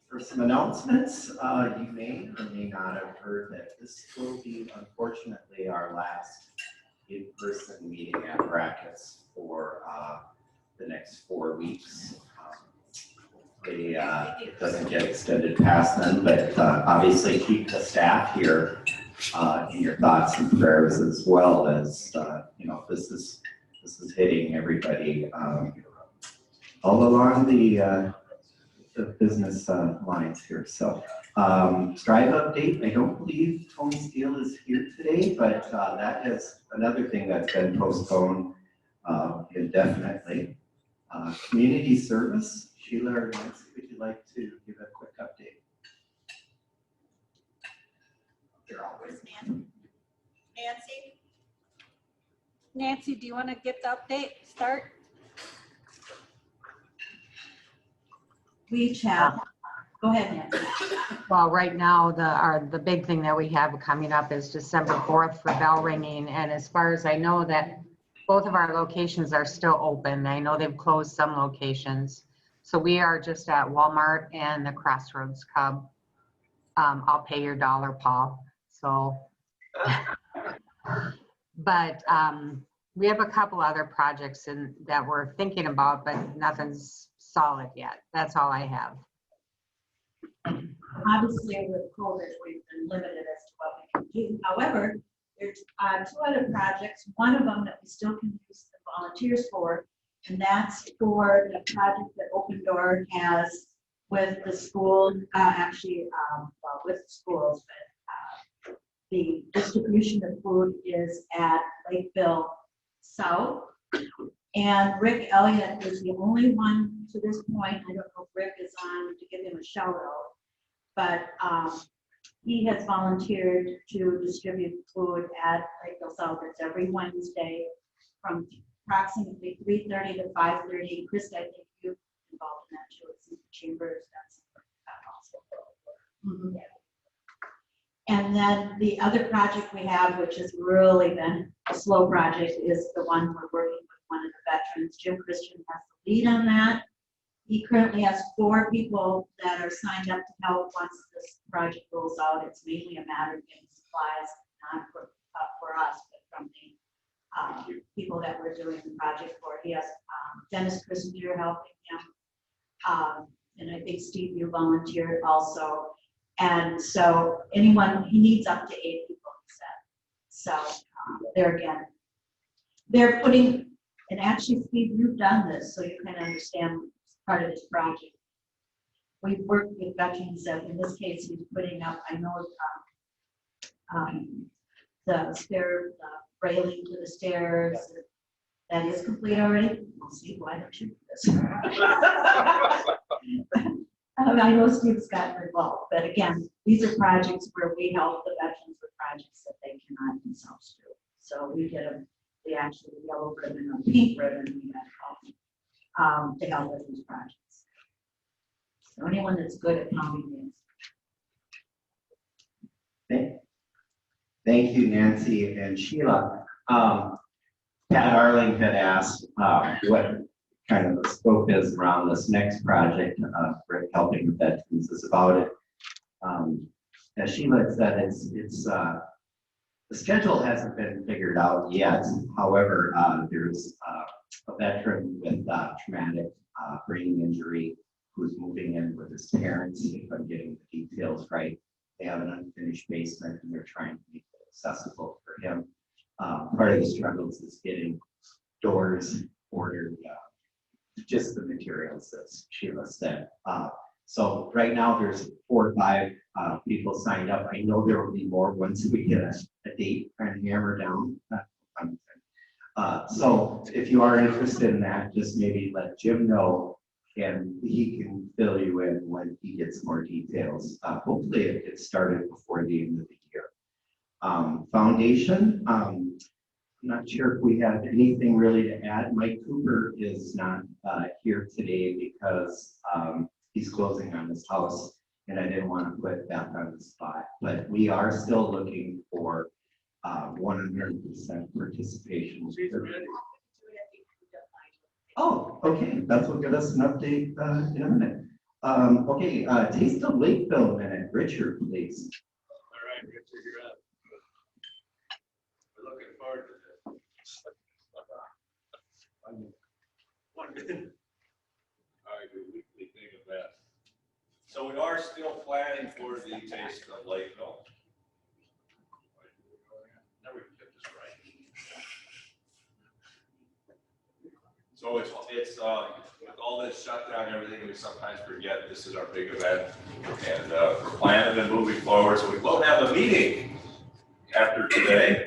For some announcements, you may or may not have heard that this will be, unfortunately, our last in-person meeting at Brackets for the next 4 weeks. It doesn't get extended past then, but obviously keep the staff here in your thoughts and prayers, as well as you know, this is hitting everybody all along the business lines here. So Strive update, I don't believe Tony Steele is here today, but that is another thing that's been postponed indefinitely. Community service, Sheila or Nancy, would you like to give a quick update? You're always Nancy. Nancy, do you want to get the update? Start. We chat. Go ahead, Nancy. Well, right now, the big thing that we have coming up is December 4th for bell ringing. And as far as I know, that both of our locations are still open. I know they've closed some locations. So we are just at Walmart and the Crossroads Cub. I'll pay your dollar, Paul. So, but we have a couple other projects that we're thinking about, but nothing's solid yet. That's all I have. Obviously, with COVID, we've been limited as to what we can do. However, there's 2 other projects. One of them that we still can use the volunteers for, and that's for the project that Open Door has with the school, well, with the schools, but the distribution of food is at Lvl South. And Rick Elliott is the only one to this point. I don't know if Rick is on to give him a shout out, but he has volunteered to distribute food at Lvl South. It's every Wednesday from approximately 3:30 to 5:30. Chris, I think you're involved in that too. It's in the chambers. That's also. And then the other project we have, which has really been a slow project, is the one we're working with one of the veterans. Jim Christian has the lead on that. He currently has 4 people that are signed up to help once this project rolls out. It's mainly a matter of getting supplies, not for us, but from the people that we're doing the project for. He has Dennis Christian helping him. And I think Steve, you volunteered also. And so anyone, he needs up to 8 people, he said. So there again, they're putting, and actually Steve, you've done this, so you can understand part of this project. We've worked with veterans that in this case, he's putting up, I know the stair, the railing to the stairs, that is complete already. We'll see, why don't you do this? I know Steve's gotten involved, but again, these are projects where we help the veterans with projects that they cannot themselves do. So we did the actual yellow ribbon or pink ribbon we got to help with these projects. So anyone that's good at counting things. Thank you, Nancy and Sheila. Pat Arling had asked what kind of the scope is around this next project for helping the veterans is about it. As Sheila said, it's the schedule hasn't been figured out yet. However, there's a veteran with traumatic brain injury who's moving in with his parents. If I'm getting the details right, they have an unfinished basement and they're trying to make it accessible for him. Part of the struggles is getting doors ordered, just the materials, as Sheila said. So right now there's 4 or 5 people signed up. I know there will be more once we get a date and hammer down. So if you are interested in that, just maybe let Jim know and he can fill you in when he gets more details. Hopefully it gets started before the end of the year. Foundation, I'm not sure if we have anything really to add. Mike Cooper is not here today because he's closing on his house, and I didn't want to put that on the spot. But we are still looking for 100% participation. Oh, okay. That will give us an update in a minute. Okay, Taste of Lakeville minute, Richard, please. All right, Richard, you're up. We're looking forward to this. One minute. All right, your weekly thing of that. So we are still planning for the Taste of Lakeville. Now we can get this right. So it's with all this shutdown and everything, we sometimes forget this is our big event. And we're planning and moving forward. So we will have a meeting after today.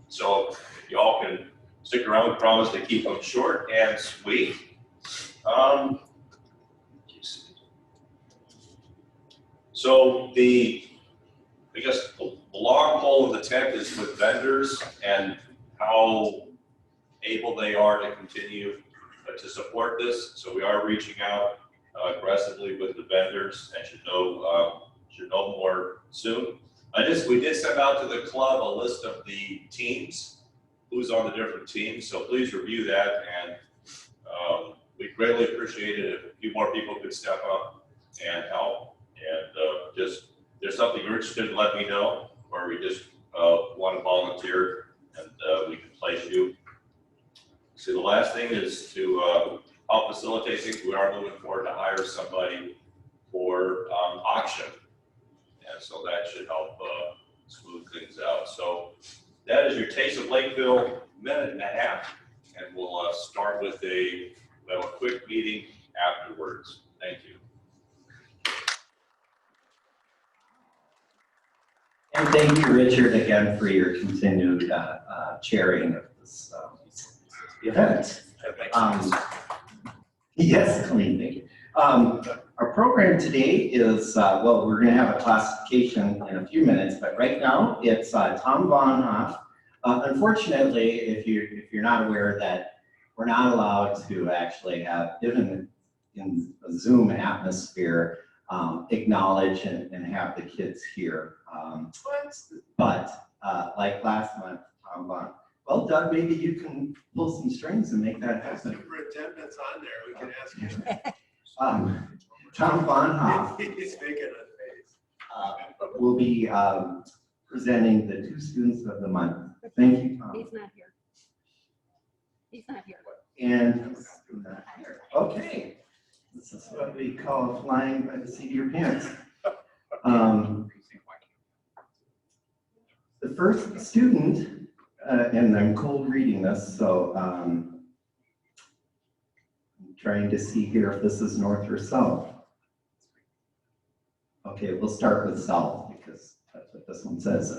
So if y'all can stick around, we promise to keep them short and sweet. So I guess the long pole of the tent is with vendors and how able they are to continue to support this. So we are reaching out aggressively with the vendors and should know more soon. We did send out to the club a list of the teams, who's on the different teams. So please review that, and we greatly appreciate it if a few more people could step up and help. And just if there's something you're interested in, let me know, or we just want to volunteer and we can place you. So the last thing is to help facilitate things. We are moving forward to hire somebody for auction. And so that should help smooth things out. So that is your Taste of Lakeville minute and a half. And we'll start with a quick meeting afterwards. Thank you. And thank you, Richard, again for your continued chairing of this event. Yes, Colleen, thank you. Our program today is, well, we're going to have a classification in a few minutes, but right now it's Tom Von Hoff. Unfortunately, if you're not aware that we're not allowed to actually have, even in a Zoom atmosphere, acknowledge and have the kids here. But like last month, Tom Von, well, Doug, maybe you can pull some strings and make that happen. Superintendent's on there, we can ask him. Tom Von Hoff He's making a face. will be presenting the two students of the month. Thank you, Tom. He's not here. He's not here. And, okay, this is what we call flying by the seat of your pants. The first student, and I'm cold reading this, so I'm trying to see here if this is north or south. Okay, we'll start with south because that's what this one says.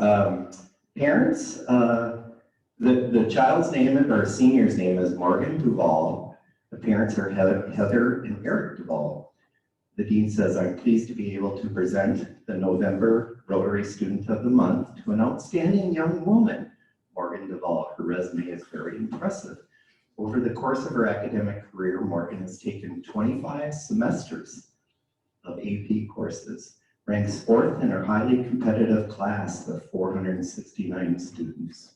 Parents, the child's name or senior's name is Morgan Duvall. The parents are Heather and Eric Duvall. The dean says, I'm pleased to be able to present the November Rotary Student of the Month to an outstanding young woman, Morgan Duvall. Her resume is very impressive. Over the course of her academic career, Morgan has taken 25 semesters of AP courses, ranks fourth in her highly competitive class of 469 students.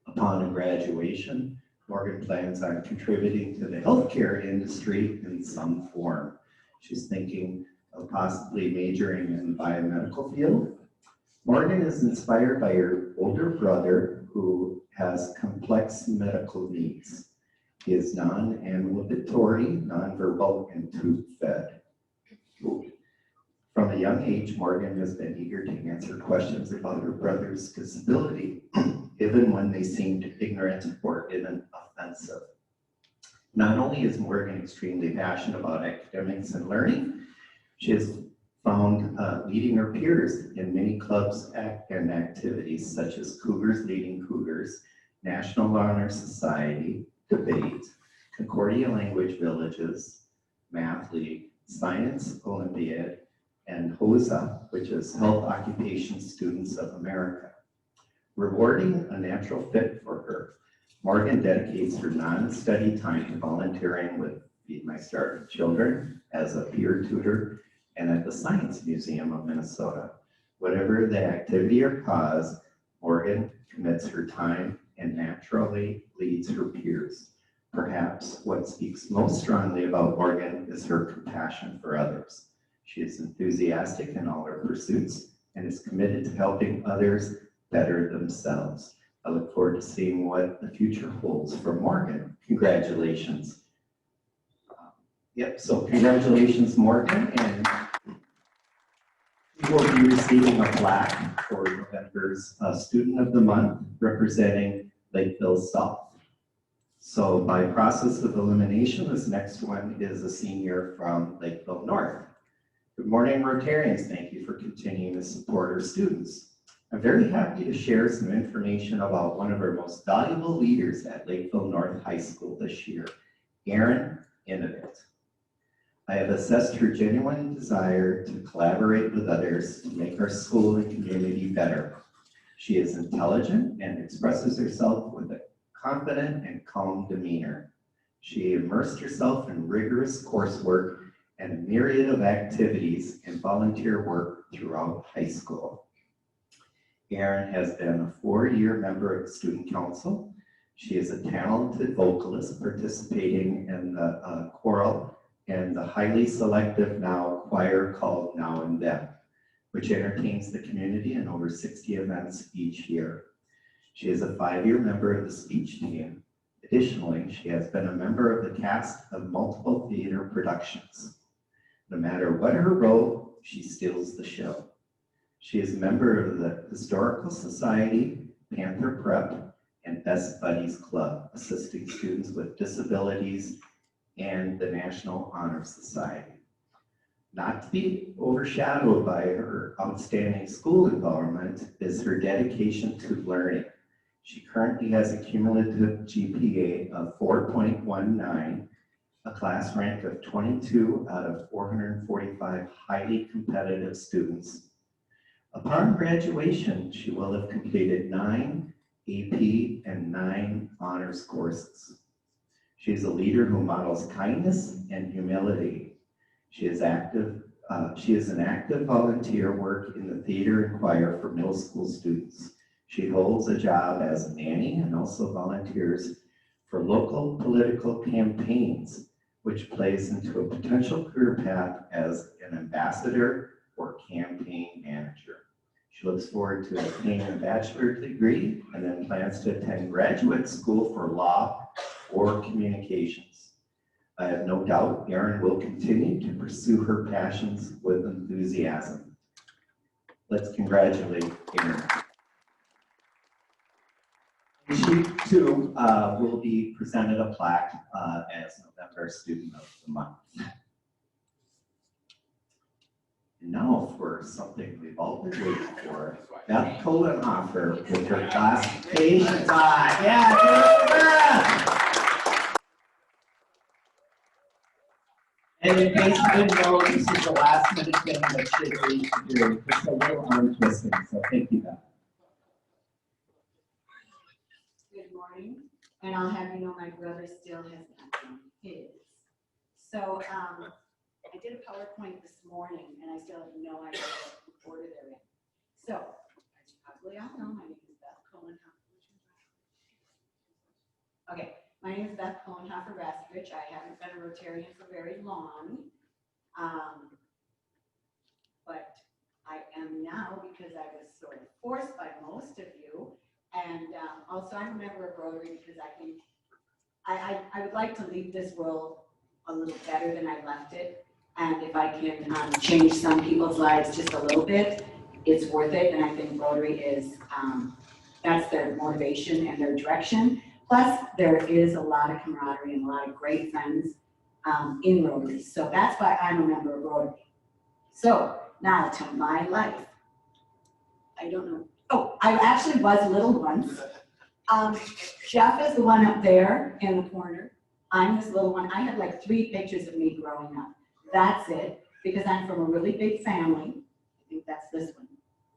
Upon graduation, Morgan plans on contributing to the healthcare industry in some form. She's thinking of possibly majoring in the biomedical field. Morgan is inspired by her older brother who has complex medical needs. He is non-ambulatory, nonverbal, and tooth-fed. From a young age, Morgan has been eager to answer questions about her brother's disability, even when they seemed ignorant or even offensive. Not only is Morgan extremely passionate about academics and learning, she has found leading her peers in many clubs and activities such as Cougars Leading Cougars, National Honor Society, Debate, Concordia Language Villages, Math League, Science Olympiad, and HOSA, which is Health Occupation Students of America. Rewarding a natural fit for her, Morgan dedicates her non-study time to volunteering with Feed My Starving Children as a peer tutor and at the Science Museum of Minnesota. Whatever the activity or cause, Morgan commits her time and naturally leads her peers. Perhaps what speaks most strongly about Morgan is her compassion for others. She is enthusiastic in all her pursuits and is committed to helping others better themselves. I look forward to seeing what the future holds for Morgan. Congratulations. Yep, so congratulations, Morgan, and we will be receiving a plaque for November's Student of the Month representing Lakeville South. So by process of elimination, this next one is a senior from Lakeville North. Good morning, Rotarians. Thank you for continuing to support our students. I'm very happy to share some information about one of our most valuable leaders at Lakeville North High School this year, Erin Innovit. I have assessed her genuine desire to collaborate with others to make our school and community better. She is intelligent and expresses herself with a confident and calm demeanor. She immersed herself in rigorous coursework and a myriad of activities and volunteer work throughout high school. Erin has been a 4-year member of the Student Council. She is a talented vocalist participating in the choral and the highly selective now choir called Now and Then, which entertains the community in over 60 events each year. She is a 5-year member of the speech team. Additionally, she has been a member of the cast of multiple theater productions. No matter what her role, she steals the show. She is a member of the Historical Society, Panther Prep, and Best Buddies Club, assisting students with disabilities and the National Honor Society. Not to be overshadowed by her outstanding school involvement is her dedication to learning. She currently has a cumulative GPA of 4.19, a class rank of 22 out of 445 highly competitive students. Upon graduation, she will have completed 9 AP and 9 honors courses. She is a leader who models kindness and humility. She is an active volunteer work in the theater and choir for middle school students. She holds a job as a nanny and also volunteers for local political campaigns, which plays into a potential career path as an ambassador or campaign manager. She looks forward to obtaining a bachelor's degree and then plans to attend graduate school for law or communications. I have no doubt Erin will continue to pursue her passions with enthusiasm. Let's congratulate Erin. She too will be presented a plaque as November Student of the Month. And now for something we've all been waiting for, Beth Kohlenhofer with her classification slide. Yeah, Beth! And in case you didn't know, this is the last minute thing that she agreed to do. Just a little arm twisting, so thank you, Beth. Good morning, and I'll have you know my brother still has not done his. So I did a PowerPoint this morning, and I still have no idea what order they're in. So, as you probably all know, my name is Beth Kohlenhofer. Okay, my name is Beth Kohlenhofer-Rasprich. I haven't been a Rotarian for very long, but I am now because I was sort of forced by most of you. And also I'm a member of Rotary because I think I would like to leave this world a little better than I left it. And if I can change some people's lives just a little bit, it's worth it. And I think Rotary is, that's their motivation and their direction. Plus, there is a lot of camaraderie and a lot of great friends in Rotary. So that's why I'm a member of Rotary. So now to my life. I don't know. Oh, I actually was little once. Jeff is the one up there in the corner. I'm this little one. I have like 3 pictures of me growing up. That's it, because I'm from a really big family. I think that's this one.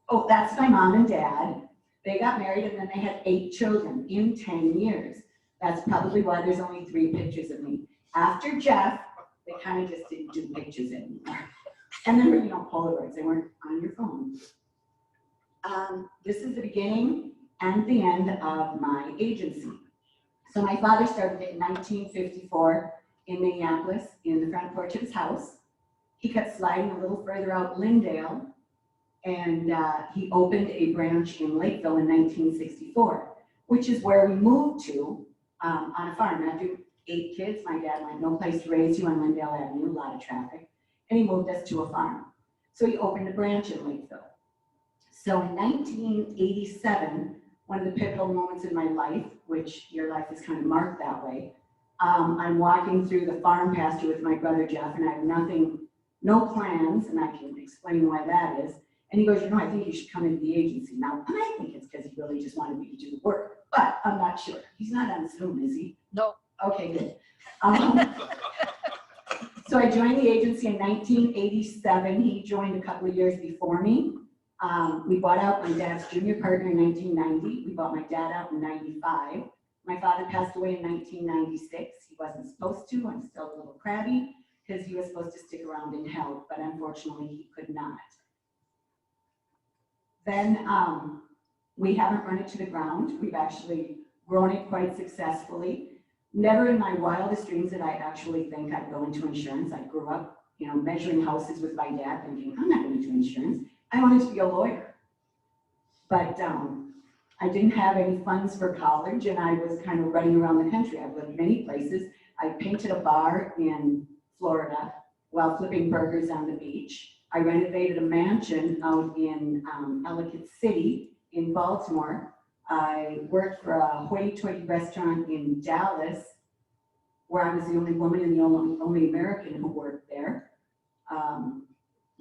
Oh, that's my mom and dad. They got married and then they had 8 children in 10 years. That's probably why there's only 3 pictures of me. After Jeff, they kind of just didn't do pictures anymore. And then, you know, Polaroids, they weren't on your phone. This is the beginning and the end of my agency. So my father started it in 1954 in Minneapolis, in the front porch of his house. He kept sliding a little further out Lindale, and he opened a branch in Lakeville in 1964, which is where we moved to on a farm. After 8 kids, my dad went, no place to raise you on Lindale Avenue, a lot of traffic, and he moved us to a farm. So he opened a branch in Lakeville. So in 1987, one of the pivotal moments in my life, which your life is kind of marked that way, I'm walking through the farm pasture with my brother Jeff, and I have no plans, and I can explain why that is. And he goes, you know, I think you should come into the agency. Now, I think it's because he really just wanted me to do the work, but I'm not sure. He's not on Zoom, is he? No. Okay, good. So I joined the agency in 1987. He joined a couple of years before me. We bought out my dad's junior partner in 1990. We bought my dad out in 95. My father passed away in 1996. He wasn't supposed to. I'm still a little crabby because he was supposed to stick around in health, but unfortunately he could not. Then we haven't run it to the ground. We've actually grown it quite successfully. Never in my wildest dreams did I actually think I'd go into insurance. I grew up, you know, measuring houses with my dad thinking, I'm not going to do insurance. I wanted to be a lawyer. But I didn't have any funds for college, and I was kind of running around the country. I've lived many places. I painted a bar in Florida while flipping burgers on the beach. I renovated a mansion out in Ellicott City in Baltimore. I worked for a hoity-toity restaurant in Dallas, where I was the only woman and the only American who worked there. I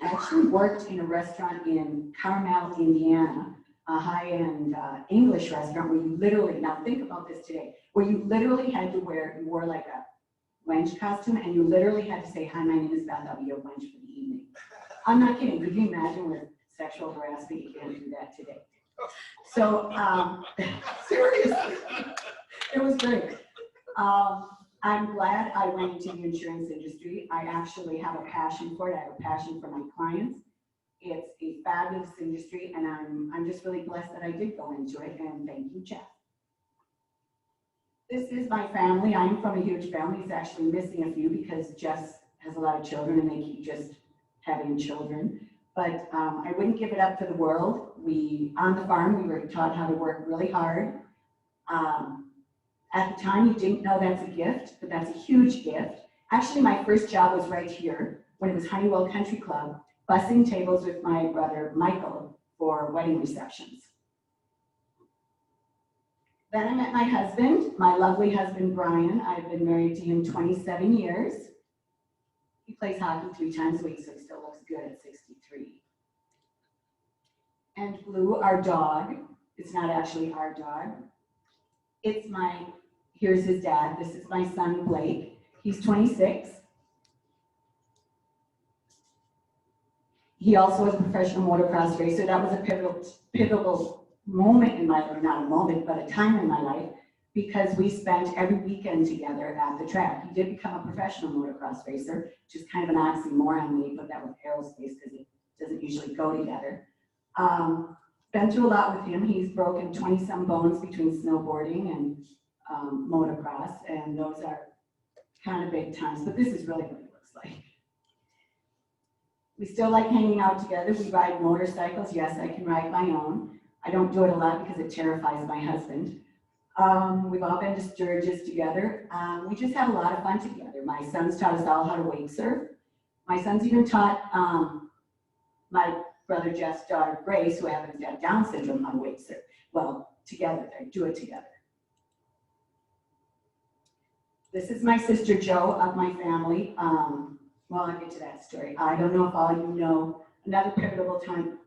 actually worked in a restaurant in Carmel, Indiana, a high-end English restaurant where you literally, now think about this today, where you literally had to you wore like a wench costume, and you literally had to say, hi, my name is Beth, I'll be your wench for the evening. I'm not kidding. Could you imagine with sexual harassment, you can't do that today. So, seriously, it was great. I'm glad I went into the insurance industry. I actually have a passion for it. I have a passion for my clients. It's a fabulous industry, and I'm just really blessed that I did go into it, and thank you, Jeff. This is my family. I'm from a huge family. It's actually missing a few because Jeff has a lot of children, and they keep just having children. But I wouldn't give it up for the world. On the farm, we were taught how to work really hard. At the time, you didn't know that's a gift, but that's a huge gift. Actually, my first job was right here when it was Honeywell Country Club, bussing tables with my brother Michael for wedding receptions. Then I met my husband, my lovely husband, Brian. I've been married to him 27 years. He plays hockey 3 times a week, so he still looks good at 63. And Blue, our dog, it's not actually our dog. Here's his dad. This is my son, Blake. He's 26. He also was a professional motocross racer. That was a pivotal moment in my life, not a moment, but a time in my life, because we spent every weekend together at the track. He did become a professional motocross racer, which is kind of an oxymoron when you put that with aerospace because it doesn't usually go together. Been through a lot with him. He's broken 20-some bones between snowboarding and motocross, and those are kind of big times, but this is really what it looks like. We still like hanging out together. We ride motorcycles. Yes, I can ride my own. I don't do it a lot because it terrifies my husband. We've all been to Sturgis together. We just have a lot of fun together. My son's taught us all how to wake surf. My son's even taught my brother Jeff's daughter Grace, who happens to have Down syndrome, how to wake surf. Well, together, they do it together. This is my sister Jo of my family. Well, I'll get to that story. I don't know if all you know, another pivotal time,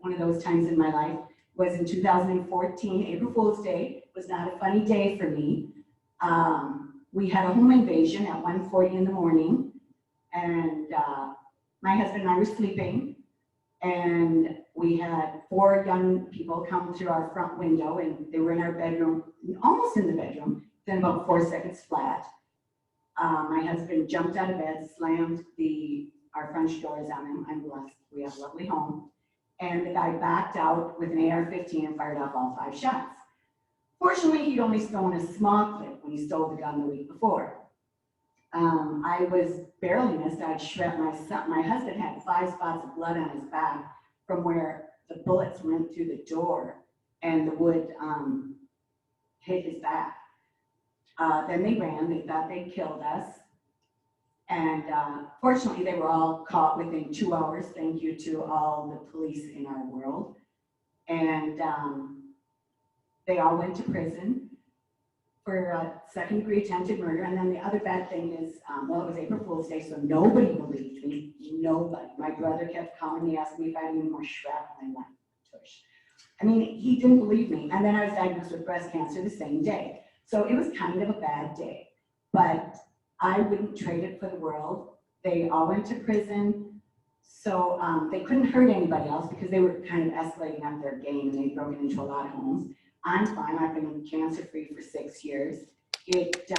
one of those times in my life was in 2014, April Fool's Day. It was not a funny day for me. We had a home invasion at 1:40 in the morning, and my husband and I were sleeping, and we had 4 young people come through our front window, and they were in our bedroom, almost in the bedroom, then about 4 seconds flat. My husband jumped out of bed, slammed our French doors on him. I'm blessed. We have a lovely home. And the guy backed out with an AR-15 and fired off all 5 shots. Fortunately, he'd only stolen a small clip when he stole the gun the week before. I was barely missed. I'd shred my son. My husband had 5 spots of blood on his back from where the bullets went through the door and the wood hit his back. Then they ran. They thought they killed us. And fortunately, they were all caught within 2 hours. Thank you to all the police in our world. And they all went to prison for second-degree attempted murder. And then the other bad thing is, well, it was April Fool's Day, so nobody believed me. Nobody. My brother kept calling me, asking me if I had any more shrapnel. I went, tush. I mean, he didn't believe me. And then I was diagnosed with breast cancer the same day. So it was kind of a bad day. But I wouldn't trade it for the world. They all went to prison. So they couldn't hurt anybody else because they were kind of escalating up their game and they'd broken into a lot of homes. I'm fine. I've been cancer-free for 6 years. It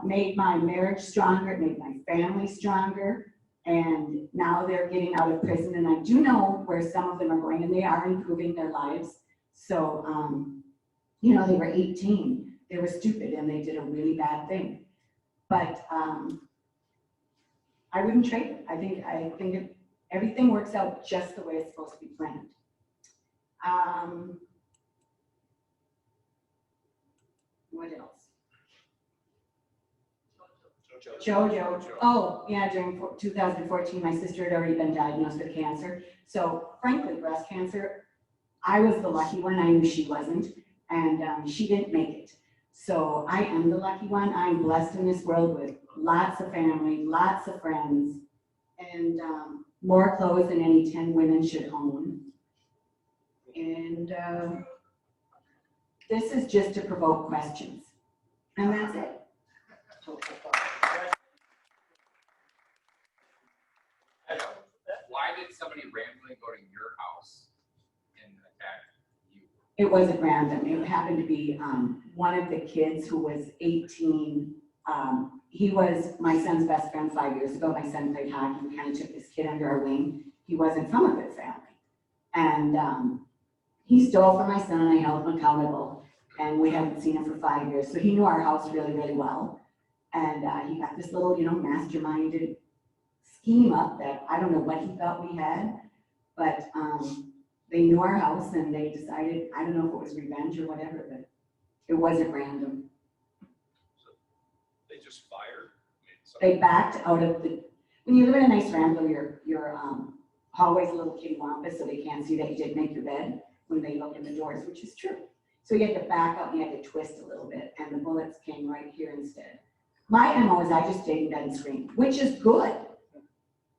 made my marriage stronger. It made my family stronger. And now they're getting out of prison. And I do know where some of them are going, and they are improving their lives. So, you know, they were 18. They were stupid, and they did a really bad thing. But I wouldn't trade it. I think everything works out just the way it's supposed to be planned. What else? Jojo. Oh, yeah, during 2014, my sister had already been diagnosed with cancer. So frankly, breast cancer, I was the lucky one. I knew she wasn't, and she didn't make it. So I am the lucky one. I'm blessed in this world with lots of family, lots of friends, and more clothes than any 10 women should own. And this is just to provoke questions. And that's it. Why did somebody randomly go to your house and attack you? It wasn't random. It happened to be one of the kids who was 18. He was my son's best friend 5 years ago. My son played hockey. We kind of took this kid under our wing. He wasn't from a good family. And he stole from my son, and I held him accountable. And we haven't seen him for 5 years. So he knew our house really, really well. And he got this little, masterminded scheme up that I don't know what he thought we had, but they knew our house and they decided, I don't know if it was revenge or whatever, but it wasn't random. So they just fired? They backed out of the, when you live in a nice ramble, your hallway's a little kitty wampus, so they can't see that you didn't make your bed when they look in the doors, which is true. So you had to back up, you had to twist a little bit, and the bullets came right here instead. My MO is I just stayed in bed and screamed, which is good,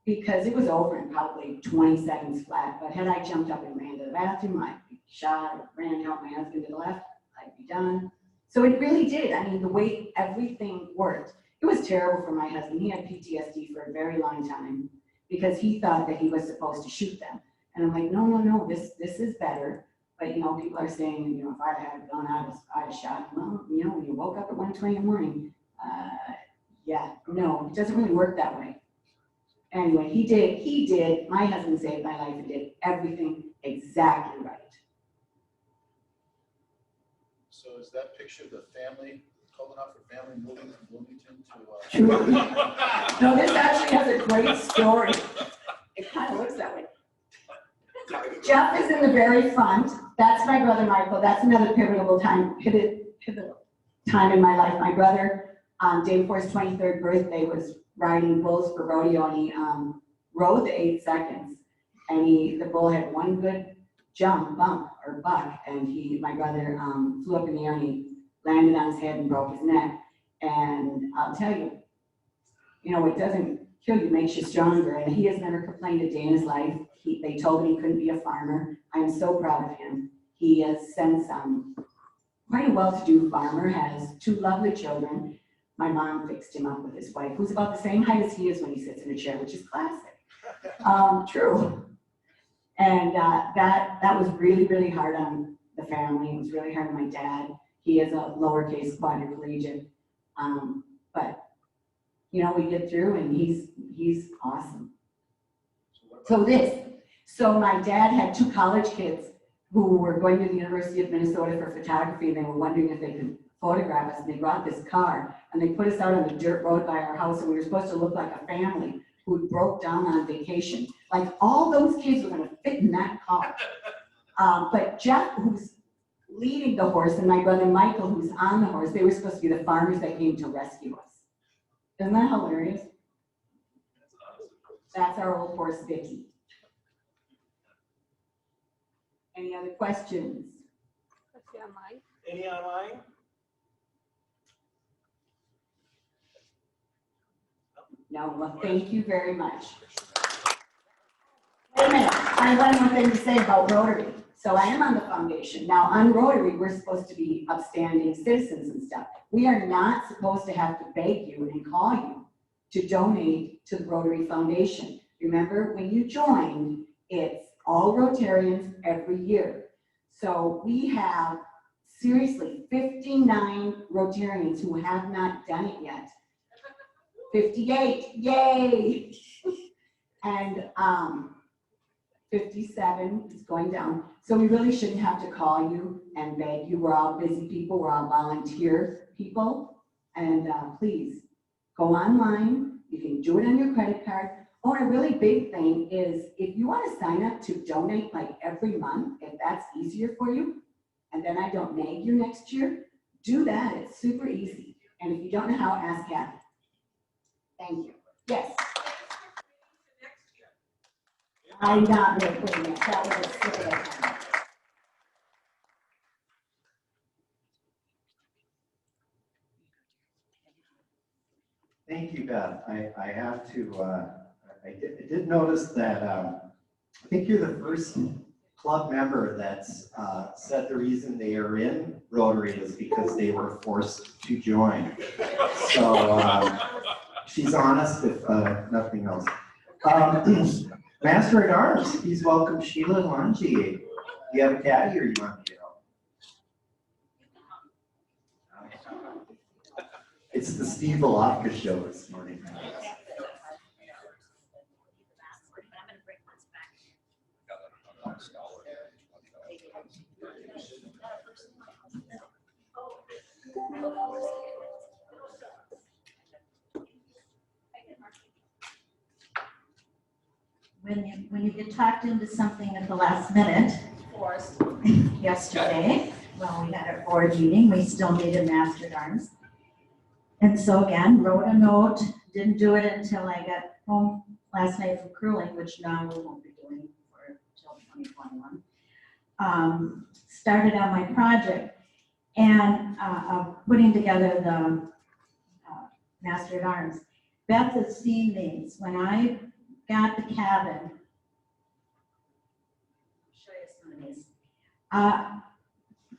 because it was over in probably 20 seconds flat. But had I jumped up and ran to the bathroom, I'd be shot, or ran to help my husband to the left, I'd be done. So it really did. I mean, the way everything worked, it was terrible for my husband. He had PTSD for a very long time because he thought that he was supposed to shoot them. And I'm like, no, this is better. But, people are saying, if I had gone out, I'd have shot him. Well, when you woke up at 1:20 in the morning, yeah, no, it doesn't really work that way. Anyway, he did, my husband saved my life and did everything exactly right. So is that picture the family, calling out for family moving from Bloomington to? True. No, this actually has a great story. It kind of looks that way. Jeff is in the very front. That's my brother Michael. That's another pivotal time in my life. My brother, day before his 23rd birthday, was riding bulls for rodeo, and he rode the 8 seconds, and the bull had one good bump or buck, and my brother flew up in the air and he landed on his head and broke his neck. And I'll tell you, it doesn't kill you, makes you stronger. And he has never complained a day in his life. They told him he couldn't be a farmer. I am so proud of him. He has since quite a well-to-do farmer, has 2 lovely children. My mom fixed him up with his wife, who's about the same height as he is when he sits in a chair, which is classic. True. And that was really, really hard on the family. It was really hard on my dad. He is a lowercase quadriplegic. But, we get through, and he's awesome. So my dad had 2 college kids who were going to the University of Minnesota for photography, and they were wondering if they could photograph us, and they brought this car, and they put us out on the dirt road by our house, and we were supposed to look like a family who broke down on vacation. Like, all those kids were gonna fit in that car. But Jeff, who's leading the horse, and my brother Michael, who's on the horse, they were supposed to be the farmers that came to rescue us. Isn't that hilarious? That's our old horse, Vicky. Any other questions? Let's see online. Any online? No, well, thank you very much. Wait a minute, I have one more thing to say about Rotary. So I am on the foundation. Now, on Rotary, we're supposed to be upstanding citizens and stuff. We are not supposed to have to beg you and call you to donate to the Rotary Foundation. Remember, when you joined, it's all Rotarians every year. So we have, seriously, 59 Rotarians who have not done it yet. 58, yay! And 57 is going down. So we really shouldn't have to call you and beg you. We're all busy people, we're all volunteer people. And please, go online, you can do it on your credit card. Oh, and a really big thing is, if you want to sign up to donate like every month, if that's easier for you, and then I don't nag you next year, do that, it's super easy. And if you don't know how, ask Kathy. Thank you. Yes. I'm not making it. That was a slip of the tongue. Thank you, Beth. I have to, I did notice that, I think you're the first club member that's said the reason they are in Rotary is because they were forced to join. So she's honest, if nothing else. Master at Arms, please welcome Lvl Mtg. Do you have a caddy or you want me to help? It's the Steve Volofka show this morning. When you get talked into something at the last minute, yesterday, well, we had our board meeting, we still needed Master at Arms. And so again, wrote a note, didn't do it until I got home last night from curling, which now we won't be doing for until 2021. Started on my project and putting together the Master at Arms. Beth has seen these. When I got the cabin, show you some of these.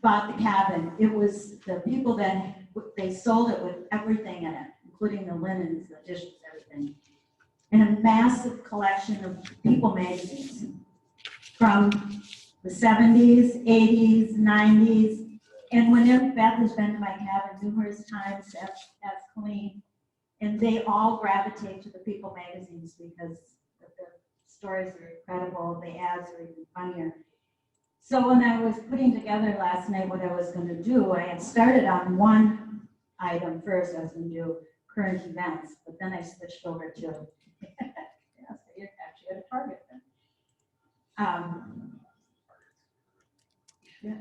Bought the cabin. It was the people that they sold it with everything in it, including the linens, the dishes, everything. And a massive collection of People magazines from the 70s, 80s, 90s. And whenever Beth has been to my cabin numerous times, that's clean. And they all gravitate to the People magazines because the stories are incredible, the ads are even funnier. So when I was putting together last night what I was going to do, I had started on one item first. I was going to do current events, but then I switched over to, yeah, so you're actually at a target then. Yeah.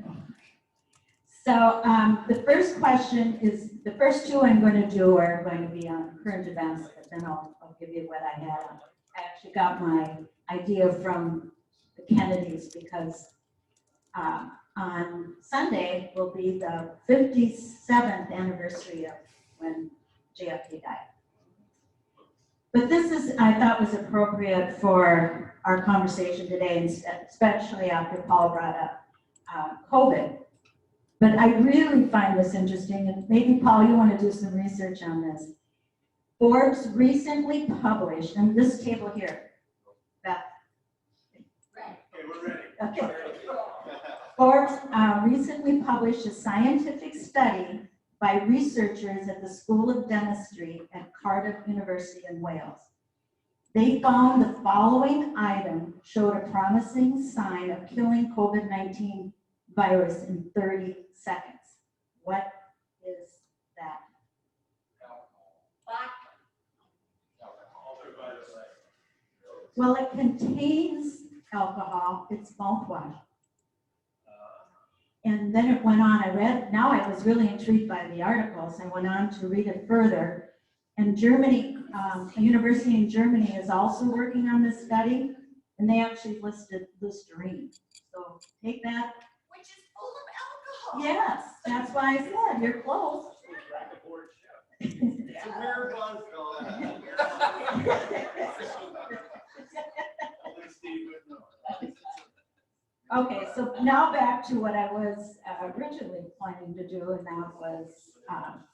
So the first question is, the first two I'm going to do are going to be on current events, but then I'll give you what I had. I actually got my idea from the Kennedys because on Sunday will be the 57th anniversary of when JFK died. But this is, I thought, was appropriate for our conversation today, and especially after Paul brought up COVID. But I really find this interesting, and maybe, Paul, you want to do some research on this. Forbes recently published, and this table here, Beth. Okay, we're ready. Okay. Forbes recently published a scientific study by researchers at the School of Dentistry at Cardiff University in Wales. They found the following item showed a promising sign of killing COVID-19 virus in 30 seconds. What is that? Well, it contains alcohol, it's mouthwash. And then it went on, now I was really intrigued by the articles. I went on to read it further. And Germany, a university in Germany is also working on this study, and they actually listed Listerine. So take that. Which is full of alcohol. Yes, that's why I said, you're close. It's a rare one, fella. Only Steve would know. Okay, so now back to what I was originally planning to do, and that was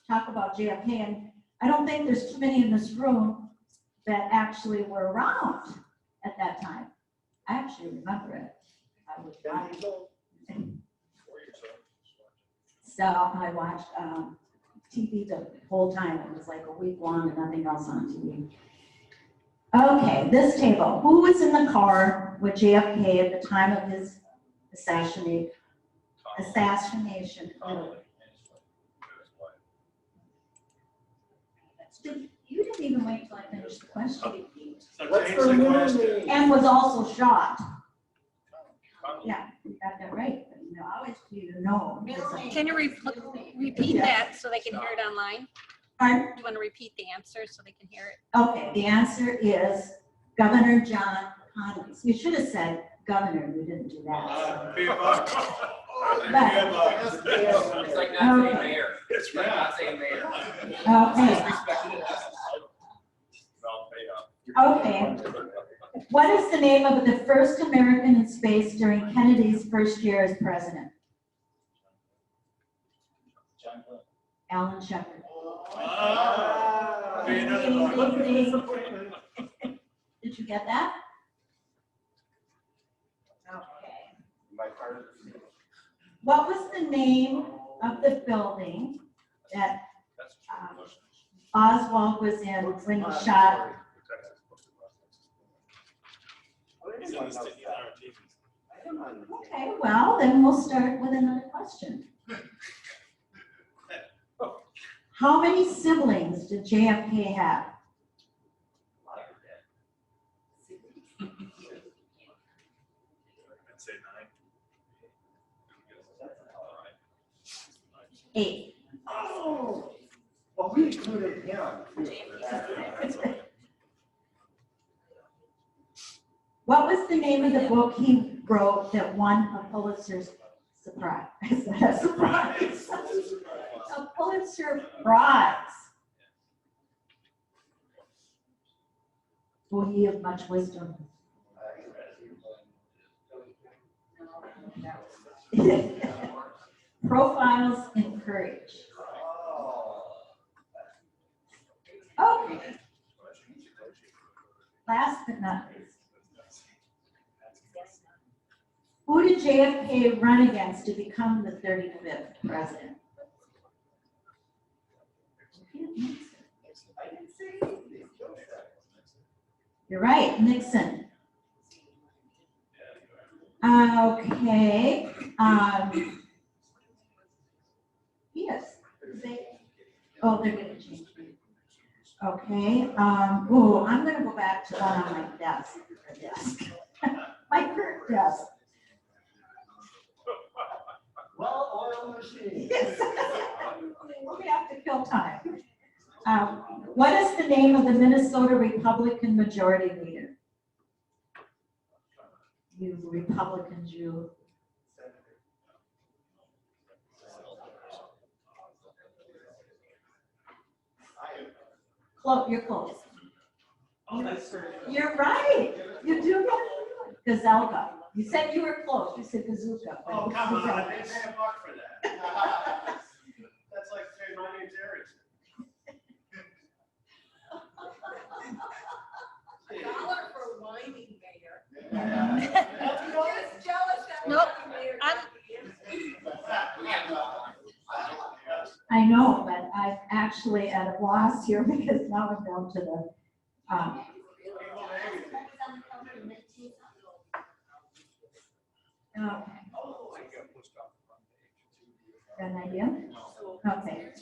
talk about JFK. And I don't think there's too many in this room that actually were around at that time. I actually remember it. I was 5 years old. So I watched TV the whole time. It was like a week long and nothing else on TV. Okay, this table. Who was in the car with JFK at the time of his assassination? You didn't even wait till I finished the question. So change the question. And was also shot. Yeah, you got that right. But, you know, I always you know. Can you repeat that so they can hear it online? Pardon? Do you want to repeat the answer so they can hear it? Okay, the answer is Governor John Connolly. You should have said governor. You didn't do that. It's like not saying mayor. It's like not saying mayor. Okay. Okay. What is the name of the first American in space during Kennedy's first year as president? Alan Shepard. Ding, ding, ding. Did you get that? Okay. What was the name of the building that Oswald was in when he shot? Okay, well, then we'll start with another question. How many siblings did JFK have? I'd say 9. 8. Oh, well, we included him. What was the name of the book he wrote that won a Pulitzer's surprise? Surprise. A Pulitzer Prize. Will ye of much wisdom? Profiles in Courage. Okay. Last but not least. Who did JFK run against to become the 35th president? You're right, Nixon. Okay. Yes. Oh, they're going to change. Okay. Oh, I'm going to go back to one on my desk. My current desk. Well-oiled machine. Yes. We have to kill time. What is the name of the Minnesota Republican majority leader? You Republicans, you. You're close. You're right. You do get Gazelka. You said you were close. You said Bazooka. Oh, come on, I didn't pay $1 for that. That's like saying my name's Eric. $1 for whining mayor. Just jealous that Nope. I know, but I'm actually at a loss here because now I'm down to the Okay, Oh, I got pushed off the front page. got an idea? Okay.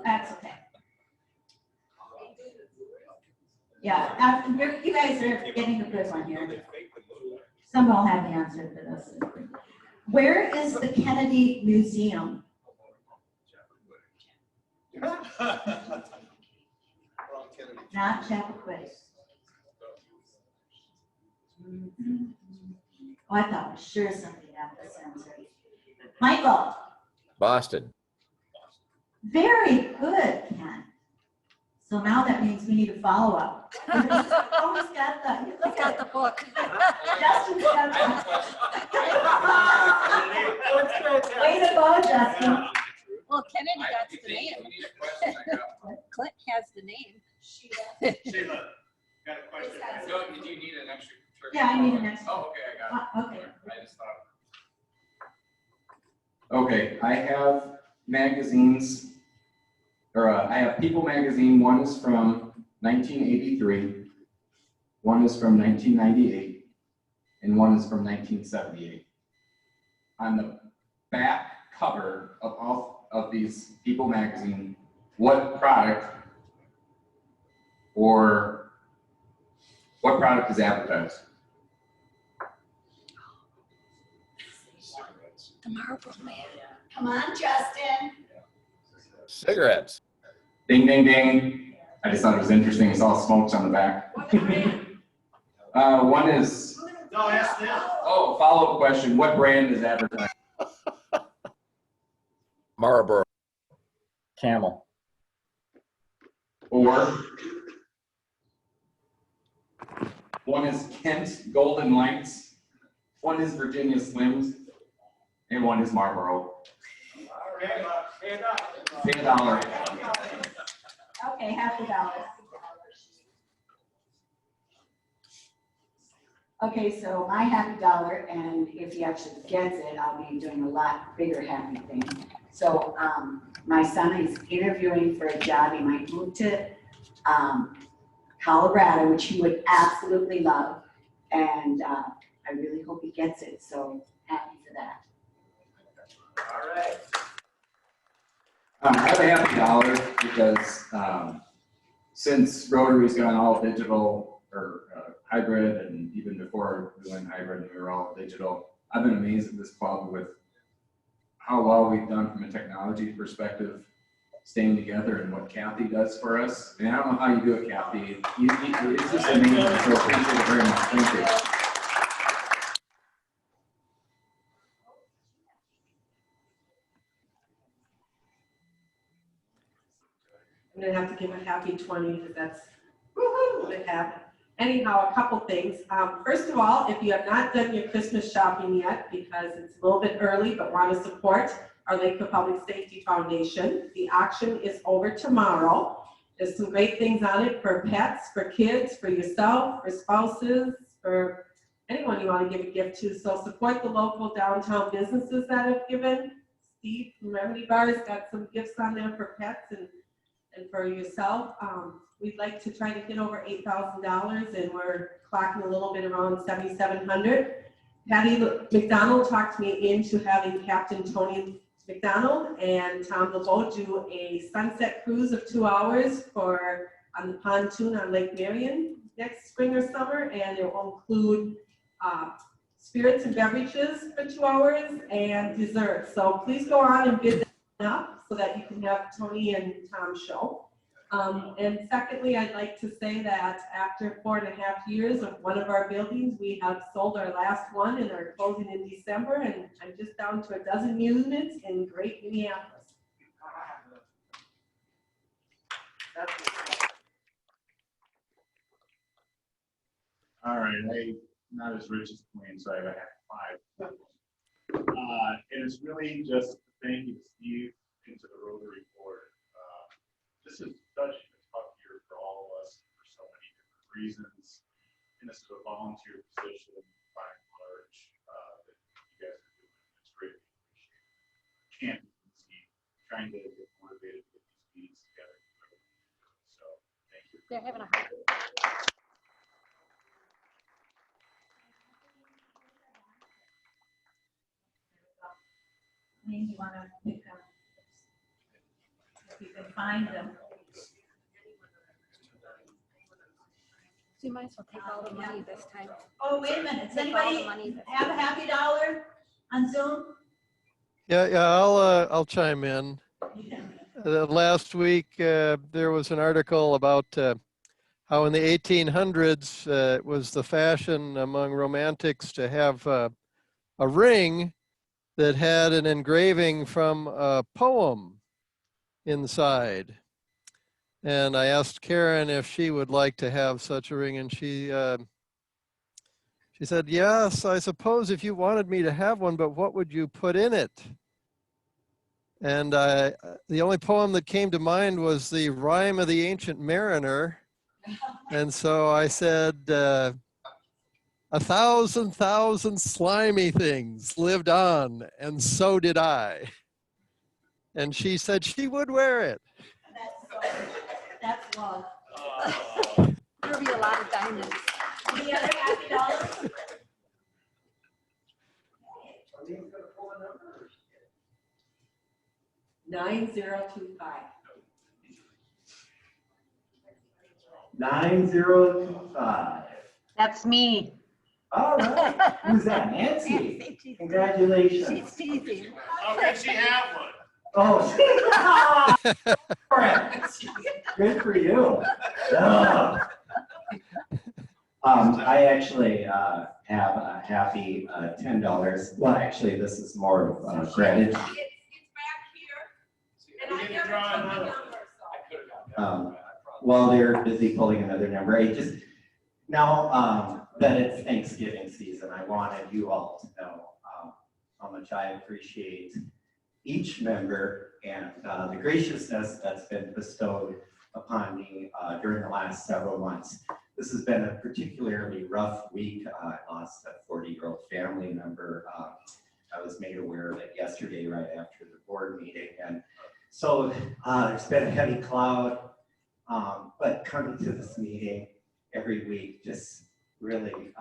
That's okay. Yeah, you guys are getting a good one here. Some will have the answer for this. Where is the Kennedy Museum? Wrong Kennedy. Not Chappaquiddick. Oh, I thought for sure somebody had this answer. Michael, Boston. very good, Ken. So now that means we need a follow-up. Always got the. Look at the book. Justin's got the. Way to go, Justin. Well, Kennedy, that's the name. Clint has the name. Sheila, got a question. Do you need an extra? Yeah, I need an extra. Oh, okay, I got it. Okay. I just thought. Okay, I have magazines, or I have People magazine. One is from 1983, one is from 1998, and one is from 1978. On the back cover of all of these People magazine, what product is advertised? The Marble Man. Come on, Justin. Cigarettes. Ding, ding, ding. I just thought it was interesting. It's all smokes on the back. One is, No, ask them. oh, follow-up question. What brand is advertised? Marlboro. Camel. Or one is Kent Golden Lights, one is Virginia Slims, and one is Marlboro. Okay, stand up. Pay $1. Okay, half a dollar. Okay, so my happy dollar, and if he actually gets it, I'll be doing a lot bigger happy thing. So, my son is interviewing for a job. He might move to, Colorado, which he would absolutely love. And, I really hope he gets it, so happy for that. All right. I have a happy dollar because since Rotary's gone all digital or hybrid, and even before we went hybrid, we were all digital. I've been amazed at this club with how well we've done from a technology perspective, staying together, and what Kathy does for us. And I don't know how you do it, Kathy. It's just amazing. So appreciate it very much. Thank you. I'm gonna have to give a happy 20, because that's woo-hoo to have. Anyhow, a couple things. First of all, if you have not done your Christmas shopping yet, because it's a little bit early, but want to support our Lakeville Public Safety Foundation, the auction is over tomorrow. There's some great things on it for pets, for kids, for yourself, for spouses, for anyone you want to give a gift to. So support the local downtown businesses that have given. Steve from Remedy Bar has got some gifts on there for pets and for yourself. We'd like to try to get over $8,000, and we're clocking a little bit around 7,700. Patty McDonald talked me into having Captain Tony McDonald and Tom LeBeau do a sunset cruise of 2 hours on the pontoon on Lake Marion next spring or summer, and it will include spirits and beverages for 2 hours and dessert. So please go on and bid that up so that you can have Tony and Tom show. And secondly, I'd like to say that after 4.5 years of one of our buildings, we have sold our last one and are closing in December, and I'm just down to 12 units in Great Minneapolis. All right, I'm not as rich as Queen, so I have 5. And it's really just thank you to Steve and to the Rotary Board. This is such a tough year for all of us for so many different reasons. And this is a volunteer position by and large that you guys are doing. It's greatly appreciated. Champion Steve, trying to get motivated to get these meetings together. So thank you. They're having a hard Maybe you wanna pick them. If you can find them. So you might as well take all the money this time. Oh, wait a minute, does Take all the anybody money this have a happy dollar on Zoom? Yeah, I'll chime in. Last week, there was an article about how in the 1800s, it was the fashion among romantics to have a ring that had an engraving from a poem inside. And I asked Karen if she would like to have such a ring, and she said, yes, I suppose if you wanted me to have one, but what would you put in it? And the only poem that came to mind was the Rhyme of the Ancient Mariner. And so I said, 1,000 slimy things lived on, and so did I. And she said she would wear it. That's love. There'll be a lot of diamonds. Any other happy dollars? 9025. 9025. That's me. All right. Who's that? Nancy. Congratulations. She's teasing. How can she have one? Oh, good for you. Oh. I actually have a happy $10. Well, actually, this is more of credit. It's back here. And I never took the number, so. While they're busy pulling another number, I just, now that it's Thanksgiving season, I wanted you all to know how much I appreciate each member and the graciousness that's been bestowed upon me during the last several months. This has been a particularly rough week. I lost a 40-year-old family member. I was made aware of it yesterday right after the board meeting. And so there's been a heavy cloud, but coming to this meeting every week just really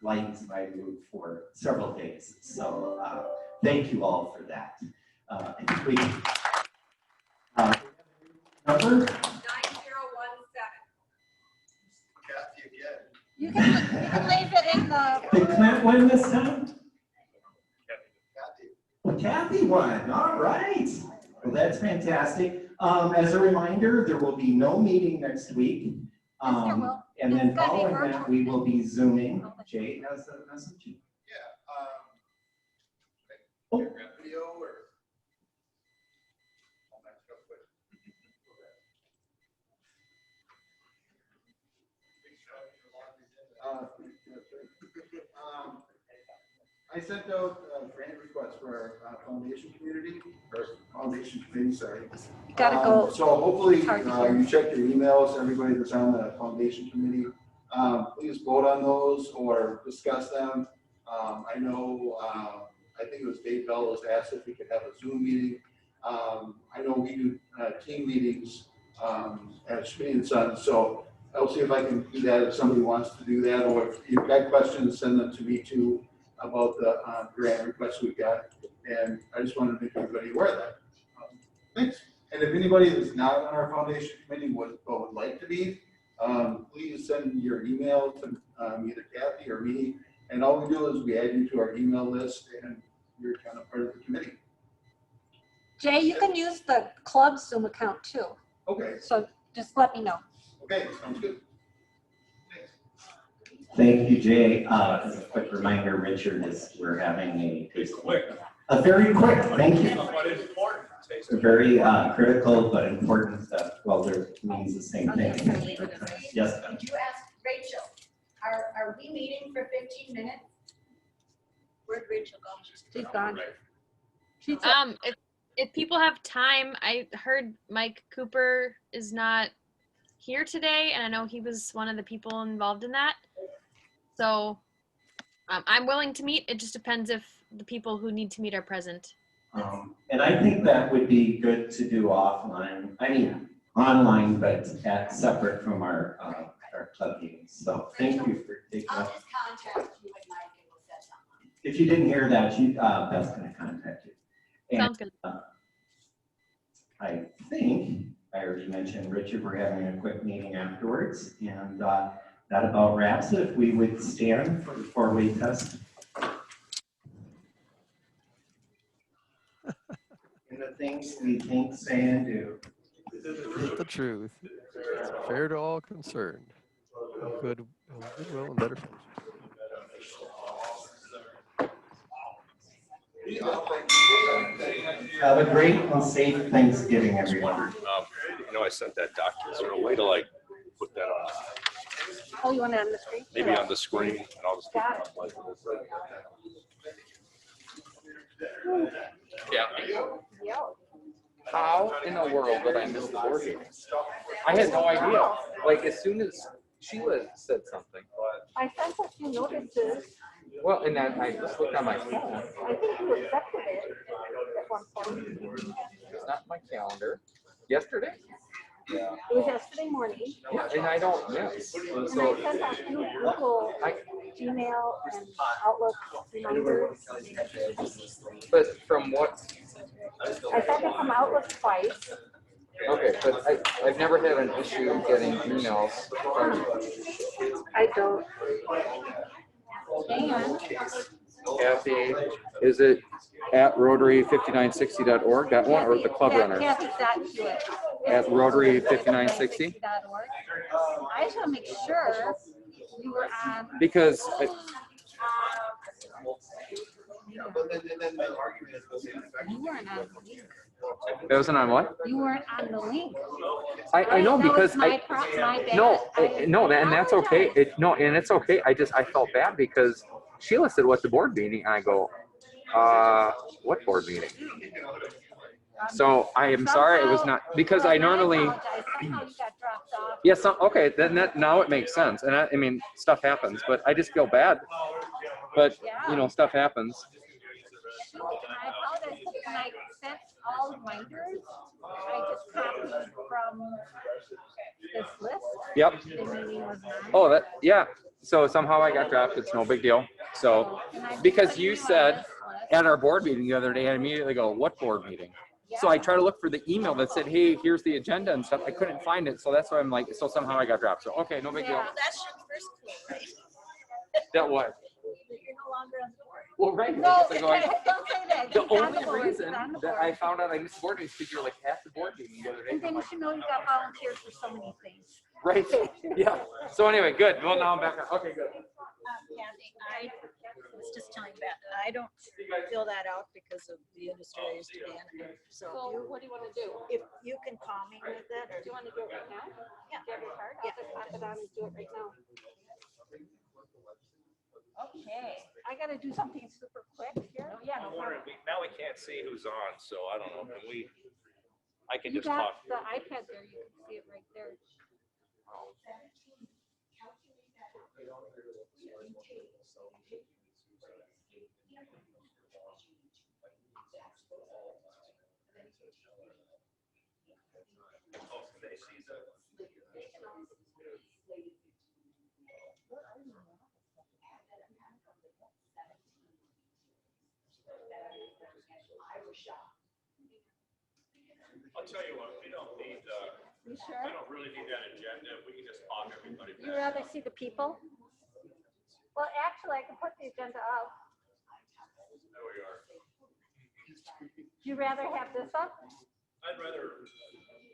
lightens my mood for several days. So thank you all for that. I think we, number? 9017. Kathy again. You can leave it in the. Did Clint win this time? Kathy. Well, Kathy won. All right. Well, that's fantastic. As a reminder, there will be no meeting next week. Yes, there will. And then It's gonna be following that, virtual. we will be Zooming. Jay has a message. Yeah. Oh. Video or? I sent out a grant request for our foundation community, or foundation committee, sorry. Gotta go. So hopefully, Hard to hear. you check your emails, everybody that's on the foundation committee. Please vote on those or discuss them. I know, I think it was Dave Bell was asked if we could have a Zoom meeting. I know we do team meetings at Schmidt and Sons, so I'll see if I can do that if somebody wants to do that, or if you've got questions, send them to me too about the grant requests we've got. And I just wanted to make everybody aware of that. Thanks. And if anybody that's not on our foundation committee would like to be, please send your email to either Kathy or me. And all we do is we add you to our email list and you're kind of part of the committee. Jay, you can use the club Zoom account too. Okay. So just let me know. Okay, sounds good. Thank you, Jay. As a quick reminder, Richard we're having a very quick, thank you. But it's important. A very critical but important, well, there means the same thing. Yes. Did you ask Rachel, are we meeting for 15 minutes? Where'd Rachel go? She's gone. If people have time, I heard Mike Cooper is not here today, and I know he was one of the people involved in that. So I'm willing to meet. It just depends if the people who need to meet are present. And I think that would be good to do offline. I mean, online, but separate from our club meetings. So thank you for taking I'll up. just contact you and Mike and we'll set something. If you didn't hear that, Beth's going to contact you. And, Sounds good. I think I already mentioned, Richard, we're having a quick meeting afterwards, and that about wraps it. If we would stand for the four-way test. In the things we think, say, and do. Is the truth. It's fair to all concerned. Goodwill and better friendship. Have a great and safe Thanksgiving, everyone. I sent that document. Is there a way to like put that on? Oh, you want it on the screen? Maybe on the screen, and I'll just keep it up like this. Yeah. How in the world did I miss the board meeting? I had no idea. Like, as soon as Sheila said something. I sent a few notices. Well, and then I just looked on my phone. I think you accepted it at one point. It's not in my calendar. Yesterday? Yeah. It was yesterday morning. Yeah, and I don't miss. And I So, sent out few Google, Gmail, and Outlook reminders. but from what? I sent it from Outlook twice. Okay, but I've never had an issue getting emails from. I don't. Hang on. Kathy, is it at rotary5960.org, that one, or the Club Runners? Kathy.Hewitt. At rotary5960? I just want to make sure you were on. Because You weren't on the link. it wasn't on what? You weren't on the link. I know, That because was my bad. no, and that's okay. And it's okay. I felt bad because Sheila said, "What's the board meeting?" And I go, what board meeting? So I am sorry, it was not, because I normally. Somehow you got dropped off. Yes, okay, then now it makes sense. And I mean, stuff happens, but I just feel bad. But, stuff happens. I apologize, when I sent all reminders, I just copied from this list. Yep. The meeting was on. Oh, yeah. So somehow I got dropped. It's no big deal. So, because you said at our board meeting the other day, I immediately go, what board meeting? So I try to look for the email that said, hey, here's the agenda and stuff. I couldn't find it. So that's why I'm like, so somehow I got dropped. So, okay, no big deal. That's your first clue, right? That what? You're no longer on the board. Well, right. No, because I go, don't say that. the He's on only board. reason He's on the that board. I found out I missed board meetings because you're like at the board meeting the other day. And then you should know you got volunteers for so many things. Right. Yeah. So anyway, good. Well, now I'm back on. Okay, good. Kathy, I was just telling Beth, I don't fill that out because of the industry I used to be in. So What do you want to do? if you can call me with it, or Do you want to do it right now? Yeah. Do you have your card? I'll just pop it on and do it right now. Okay, I gotta do something super quick here. Yeah, no problem. Now we can't see who's on, so I don't know. I can You just got talk. the iPad there, you can see it right there. I'll tell you what, we don't need, You I sure? don't really need that agenda. We can just talk everybody You back. rather see the people? Well, actually, I can put the agenda up. There we are. Do you rather have this up? I'd rather,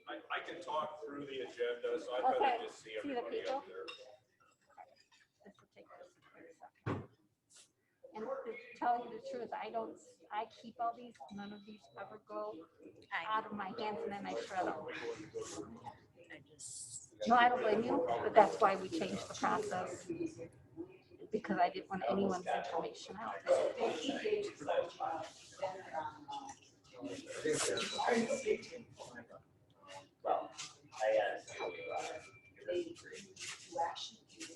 I can talk through the agenda, so I'd Okay, rather just see see the everybody people? up there. This will take us a second. And to tell you the truth, I keep all these, none of these ever go out of my hands and then I shred them. No, I don't blame you, but that's why we changed the process. Because I didn't want anyone's information out.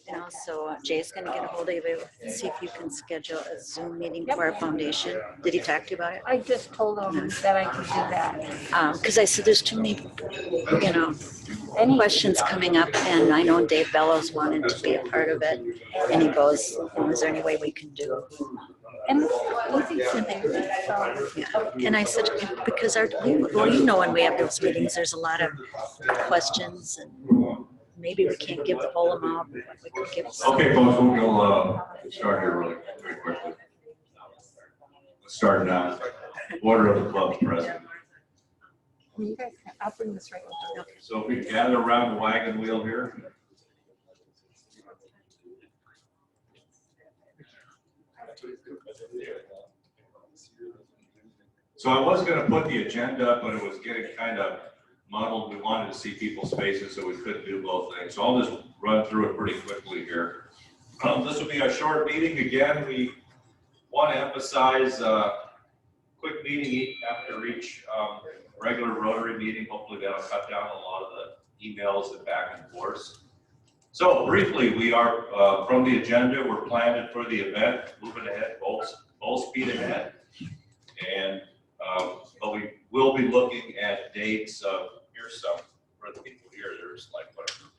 and also Jay's gonna get a hold of you, and see if you can schedule a Zoom meeting for our foundation. Did he talk to you about it? I just told him that I could do that. Cause I said, there's too many, questions coming up, and I know Dave Bellows wanted to be a part of it, and he goes, is there any way we can do And it's easy to there, so. Yeah. And I said, because well, you know, when we have those meetings, there's a lot of questions and maybe we can't give the whole amount, but we could give some. Okay, folks, we'll start here really very quickly. Let's start now. Order of the club's president. You guys, I'll bring this right over. So if we gather around the wagon wheel here. So I was going to put the agenda up, but it was getting kind of muddled. We wanted to see people's faces, so we couldn't do both things. So I'll just run through it pretty quickly here. This will be a short meeting. Again, we want to emphasize quick meeting after each regular Rotary meeting. Hopefully that'll cut down a lot of the emails and back and forth. So briefly, we are from the agenda. We're planning for the event, moving ahead, full speed ahead, and but we will be looking at dates of. Here's some for the people here. There's like what I'm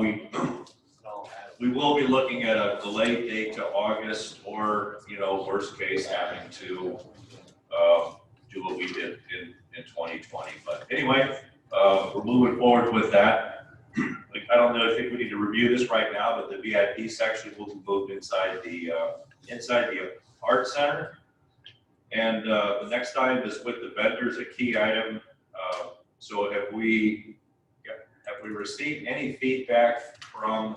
doing. We will be looking at a delayed date to August, or worst case having to do what we did in 2020. But anyway, we're moving forward with that. I don't know. I think we need to review this right now, but the VIP section will be moved inside the art center. And the next item is with the vendors, a key item. So have we received any feedback from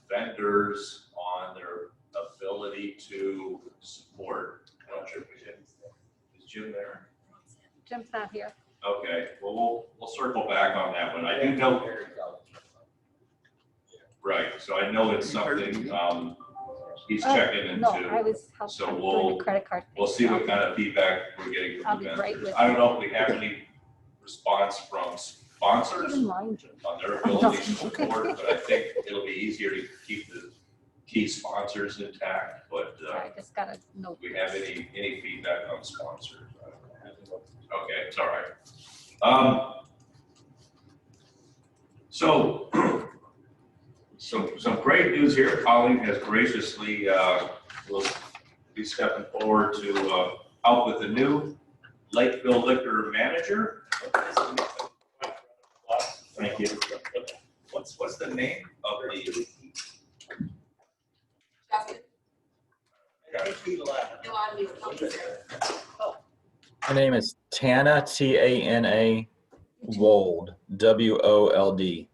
vendors on their ability to support? I'm not sure if we did. Is Jim there? Jim's not here. Okay, well, we'll circle back on that one. I do know. Right, so I know it's something he's checking into. No, I was helping So doing the credit card. we'll see what kind of feedback we're getting I'll from be the right vendors. with I don't know if we have any response from sponsors Even mine, Jim. on their ability to support, but I think it'll be easier to keep the key sponsors intact, but I just got a note. do we have any feedback on sponsors? Okay, it's all right. So some great news here. Colleen has graciously will be stepping forward to help with the new Lvl liquor manager. Thank you. What's the name of the? Her name is Tana, Tana Wold, WOLD.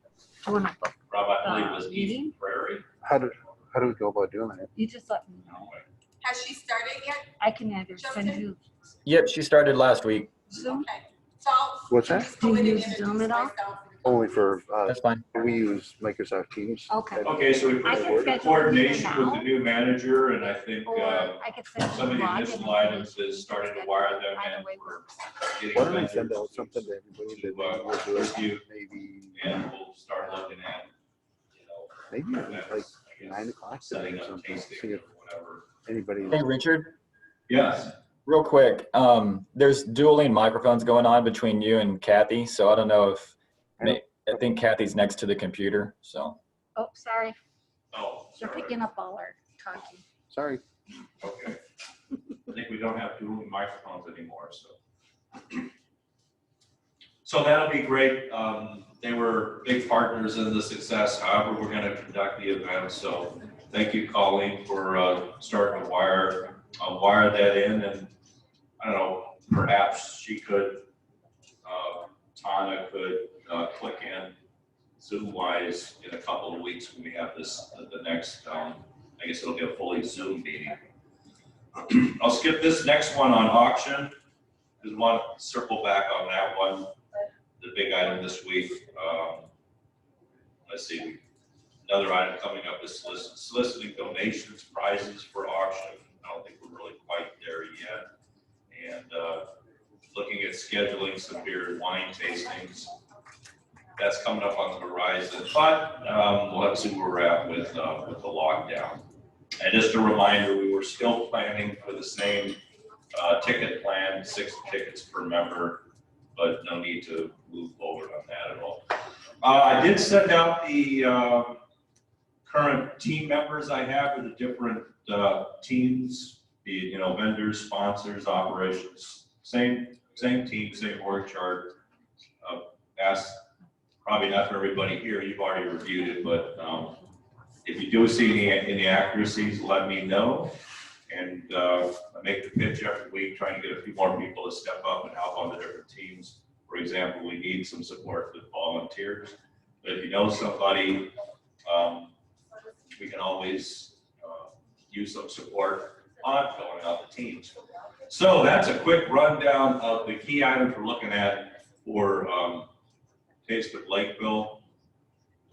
Rob, I believe it was Eden Prairie. How do we go about doing it? You just let me know. Has she started yet? I can either send you Yep, she started last week. Zoom. Okay. So. What's that? Do you use Zoom at all? Only for, That's fine. we use Microsoft Teams. Okay. Okay, so we I put can the schedule coordination it with now. the new manager, and I think Or I could send you some of the login additional information. items is starting to wire them Either in way for works. getting Why don't I vendors send out something to everybody that we'll do it review, maybe, and we'll start looking at, maybe like 9 o'clock today setting or up something, tasting see or if whatever. anybody. Hey, Richard, Yes. real quick. There's dueling microphones going on between you and Kathy, so I don't know if, I think Kathy's next to the computer, so. Oh, sorry. Oh, They're sorry. picking up all our talking. Sorry. Okay. I think we don't have dual microphones anymore, so. So that'll be great. They were big partners in the success. However, we're going to conduct the event. So thank you, Colleen, for starting to wire that in. And I don't know, perhaps she could, Tana could click in Zoom-wise in a couple of weeks when we have this, the next, I guess it'll be a fully Zoom meeting. I'll skip this next one on auction. Just want to circle back on that one. The big item this week. Let's see, another item coming up is soliciting donations, prizes for auction. I don't think we're really quite there yet. And looking at scheduling some beer and wine tastings. That's coming up on the horizon, but we'll have to see where we're at with the lockdown. And just a reminder, we were still planning for the same ticket plan, 6 tickets per member, but no need to move forward on that at all. I did send out the current team members I have with the different teams, be it, vendors, sponsors, operations, same team, same org chart. Ask, probably not for everybody here, you've already reviewed it, but if you do see any inaccuracies, let me know. And I make the pitch every week, trying to get a few more people to step up and help on the different teams. For example, we need some support with volunteers. But if you know somebody, we can always use some support on filling out the teams. So that's a quick rundown of the key items we're looking at for Taste with Lakeville.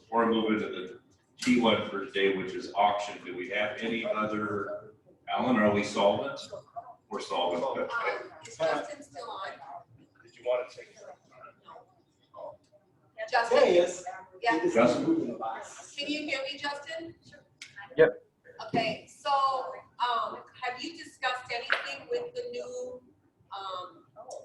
Before I move into the key one for today, which is auction, do we have any other, Alan, are we solvent? We're solvent. Is Justin still on? Did you want to take it? Justin? There he is. Yeah. Justin? Can you hear me, Justin? Yep. Okay, so, have you discussed anything with the new,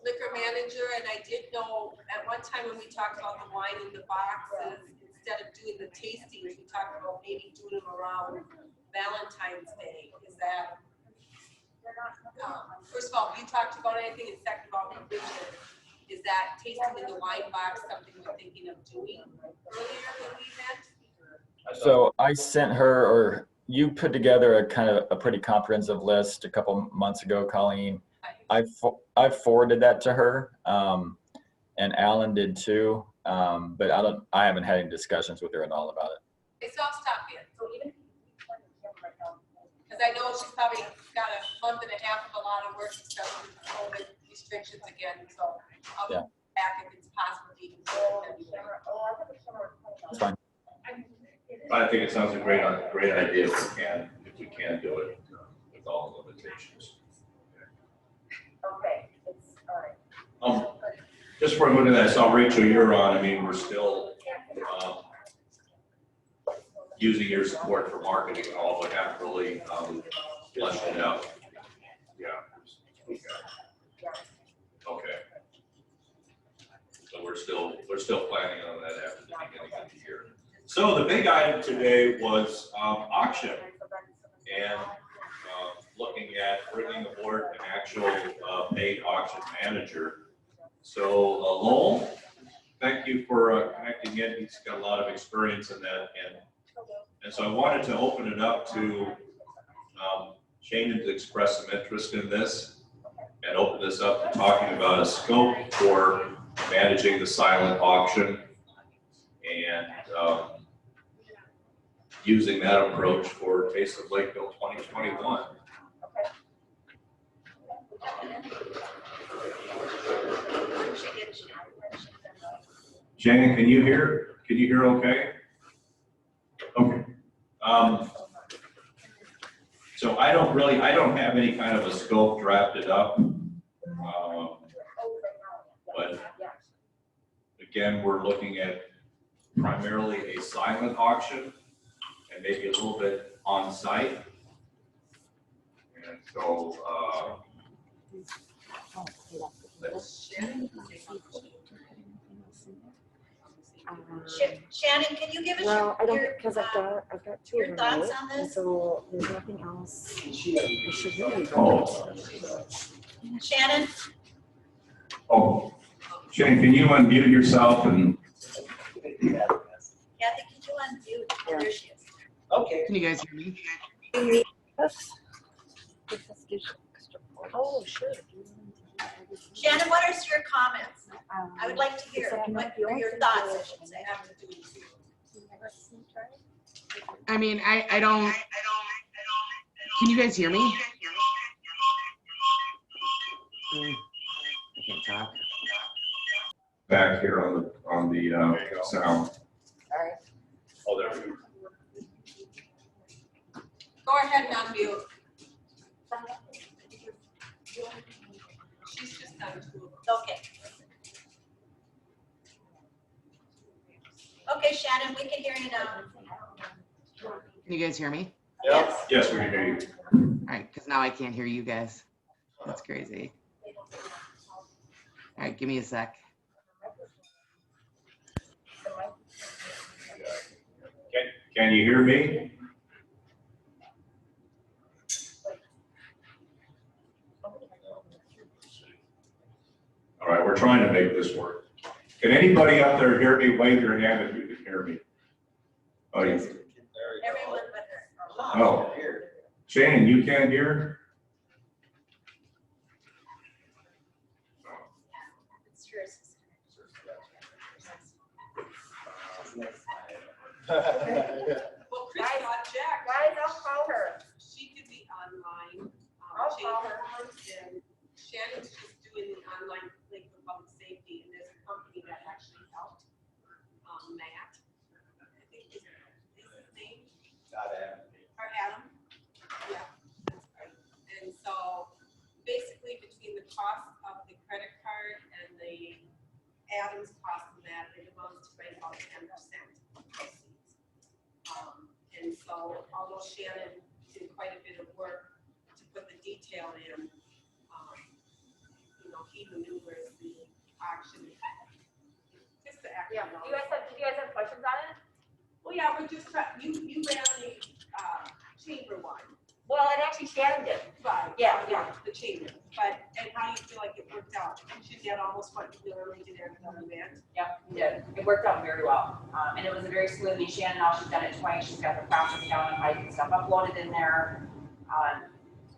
liquor manager? And I did know at one time when we talked about the wine in the boxes, instead of doing the tastings, we talked about maybe doing them around Valentine's Day. Is that, first of all, have you talked about anything? And second of all, Richard, is that tasting in the wine box something we're thinking of doing earlier when we met? So I sent her, or you put together a kind of a pretty comprehensive list a couple months ago, Colleen. I forwarded that to her, and Alan did too. But I haven't had any discussions with her at all about it. Okay, so I'll stop in. Because I know she's probably got a month and a half of a lot of work and stuff with COVID restrictions again, so I'll be back if it's possible to even. That's fine. I think it sounds a great idea if we can do it with all the limitations. Okay, it's all right. Just before I move to that, I saw Rachel, you're on. I mean, we're still using your support for marketing and all, but haven't really fleshed it out. Yeah. Okay. So we're still planning on that after the beginning of the year. So the big item today was auction, and looking at bringing aboard an actual paid auction manager. So Lowell, thank you for connecting in. He's got a lot of experience in that, and so I wanted to open it up to Shannon to express some interest in this, and open this up to talking about a scope for managing the silent auction, and using that approach for Taste of Lakeville 2021. Shannon, can you hear? Can you hear okay? Okay. So I don't have any kind of a scope drafted up. But again, we're looking at primarily a silent auction and maybe a little bit on site. And so Shannon, can you give us Well, I don't, your, because I've got two your of them, thoughts right? on And this? so there's nothing else. I should really. Oh. Shannon? Oh, Shane, can you unmute yourself and? Kathy, can you unmute? Oh, there she is. Okay. Can you guys hear me? Oh, sure. Shannon, what are your comments? I would like to hear what are your thoughts, I should say. I mean, I don't. Can you guys hear me? I can't talk. Back here on the sound. All right. Oh, there we go. Go ahead and unmute. She's just done two. Okay. Okay, Shannon, we can hear you now. Can you guys hear me? Yes. Yes, we can hear you. All right, because now I can't hear you guys. That's crazy. All right, give me a sec. Can you hear me? All right, we're trying to make this work. Can anybody out there hear me? Wave your hand if you can hear me. Oh, you. Everyone but her. Oh, Shane, you can't hear? Well, Chris got Jack. Guys, I'll call her. She could be online. I'll call her. And Shannon's just doing the online link for public safety, and there's a company that actually helped Matt. I think is his name? Or Adam. Yeah, that's right. And so basically between the cost of the credit card and the Adam's cost of that, it amounts to right about 10% proceeds. And so although Shannon did quite a bit of work to put the detail in, you know, he maneuvers the auction. Just to act. Yeah. Do you guys have questions on it? Well, yeah, we're just trying, you ran the chamber one. Well, and actually Shannon did. Right. Yeah. The chamber. But, and how do you feel like it worked out? She did almost what you normally did every other event. Yep, we did. It worked out very well. And it was a very smooth, Shannon, now she's done it twice. She's got the process down and pipes and stuff uploaded in there.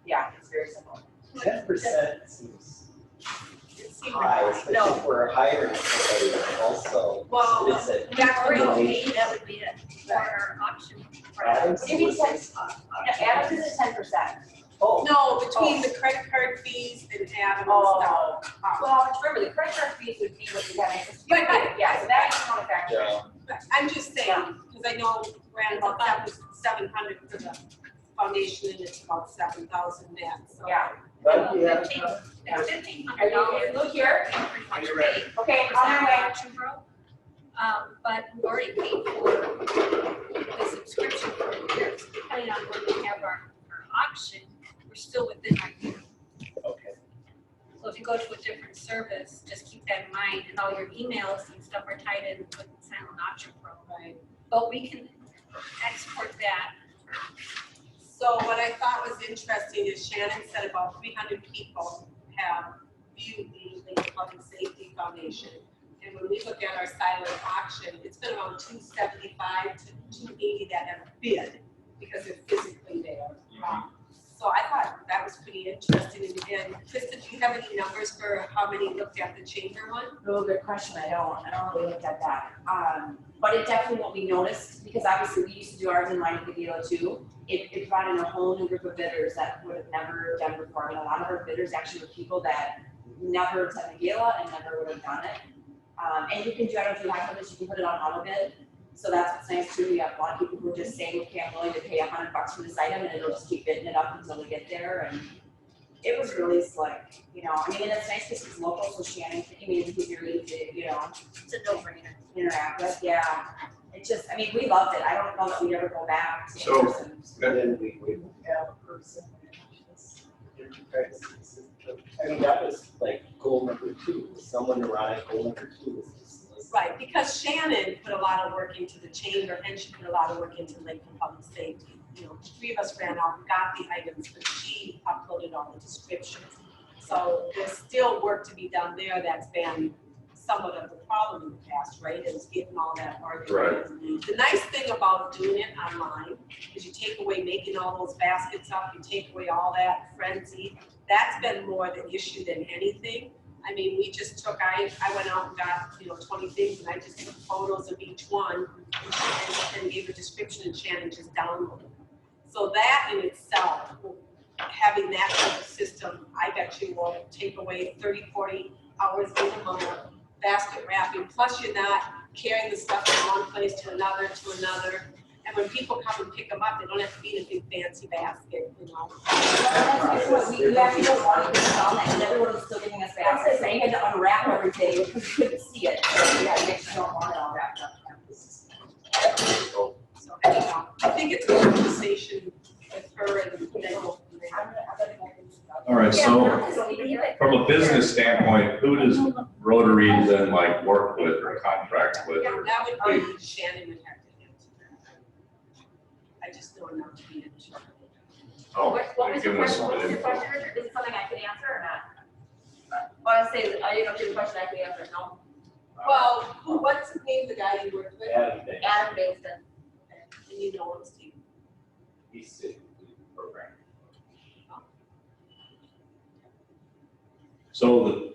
Yeah, it's very simple. 10% seems high, No. especially if we're hiring somebody also. Well, Is it that's donation? That would be it for our auction. Adams Give me was 10. this high. Adams is 10%. Oh. No, between the credit card fees and Adam and stuff. Well, remember, the credit card fees would be what you got. Right. Yeah, so that is not a factor. Yeah. But I'm just saying, because I know around about that was 700 for the foundation and it's about 7,000 net, so. Yeah. But we have, $1,500. Look here. Are you ready? Okay, For on your way. auction pro. But we already paid for the subscription for the year. So depending on when we have our auction, we're still within our year. Okay. So if you go to a different service, just keep that in mind, and all your emails and stuff are tied in with Silent Auction Pro. Right. But we can export that. So what I thought was interesting is Shannon said about 300 people have viewed the Lincoln Public Safety Foundation. And when we look at our silent auction, it's been around 275 to 280 that have bid because they're physically there. So I thought that was pretty interesting. And Krista, do you have any numbers for how many looked at the chamber one? Real good question. I don't really look at that. But it definitely what we noticed, because obviously we used to do ours in line with the gala too. It brought in a whole new group of bidders that would have never done before. And a lot of our bidders actually were people that never attended the gala and never would have done it. And you can do, I don't know if you have this, you can put it on auto bid. So that's what's nice too. We have a lot of people who are just saying, okay, I'm willing to pay $100 for this item, and it'll just keep bidding it up until we get there. And it was really slick, you know. I mean, and it's nice because it's local, so Shannon, I mean, he's really easy, you know. It's a no-brainer. Interact with, yeah. It just, I mean, we loved it. I don't know if we'd ever go back to So- in person. And then we would have a person. I mean, that was like goal number 2. Someone arrived, goal number 2 was just. Right, because Shannon put a lot of work into the chamber and she put a lot of work into Lincoln Public Safety. You know, 3 of us ran out, got the items, but she uploaded all the descriptions. So there's still work to be done there. That's been somewhat of the problem in the past, right? Is getting all that organized. Right. The nice thing about doing it online is you take away making all those baskets up, you take away all that frenzy. That's been more the issue than anything. I mean, we just took, I went out and got, 20 things, and I just took photos of each one and gave a description, and Shannon just downloaded. So that in itself, having that type of system, I bet you will take away 30, 40 hours in a month, basket wrapping, plus you're not carrying the stuff from one place to another. And when people come and pick them up, they don't have to be in a big fancy basket, you know. We actually don't want to get on that, and everyone was still giving us baskets, so you had to unwrap everything because you couldn't see it. So yeah, you actually don't want it all wrapped up. So anyhow, I think it's a conversation with her and then we'll. All right, so from a business standpoint, who does Rotary then like work with or contract with? Yeah, that would be Shannon would have to answer that. I just know enough to be in charge. Oh, What was your giving us question? some What was your info. question, Richard? Is it something I can answer or not? Well, I say, I didn't know if you had a question I could answer, no? Well, what's the name of the guy you worked with? Adam Day. Adam Bangston. And you know his team. He's sitting in the program. So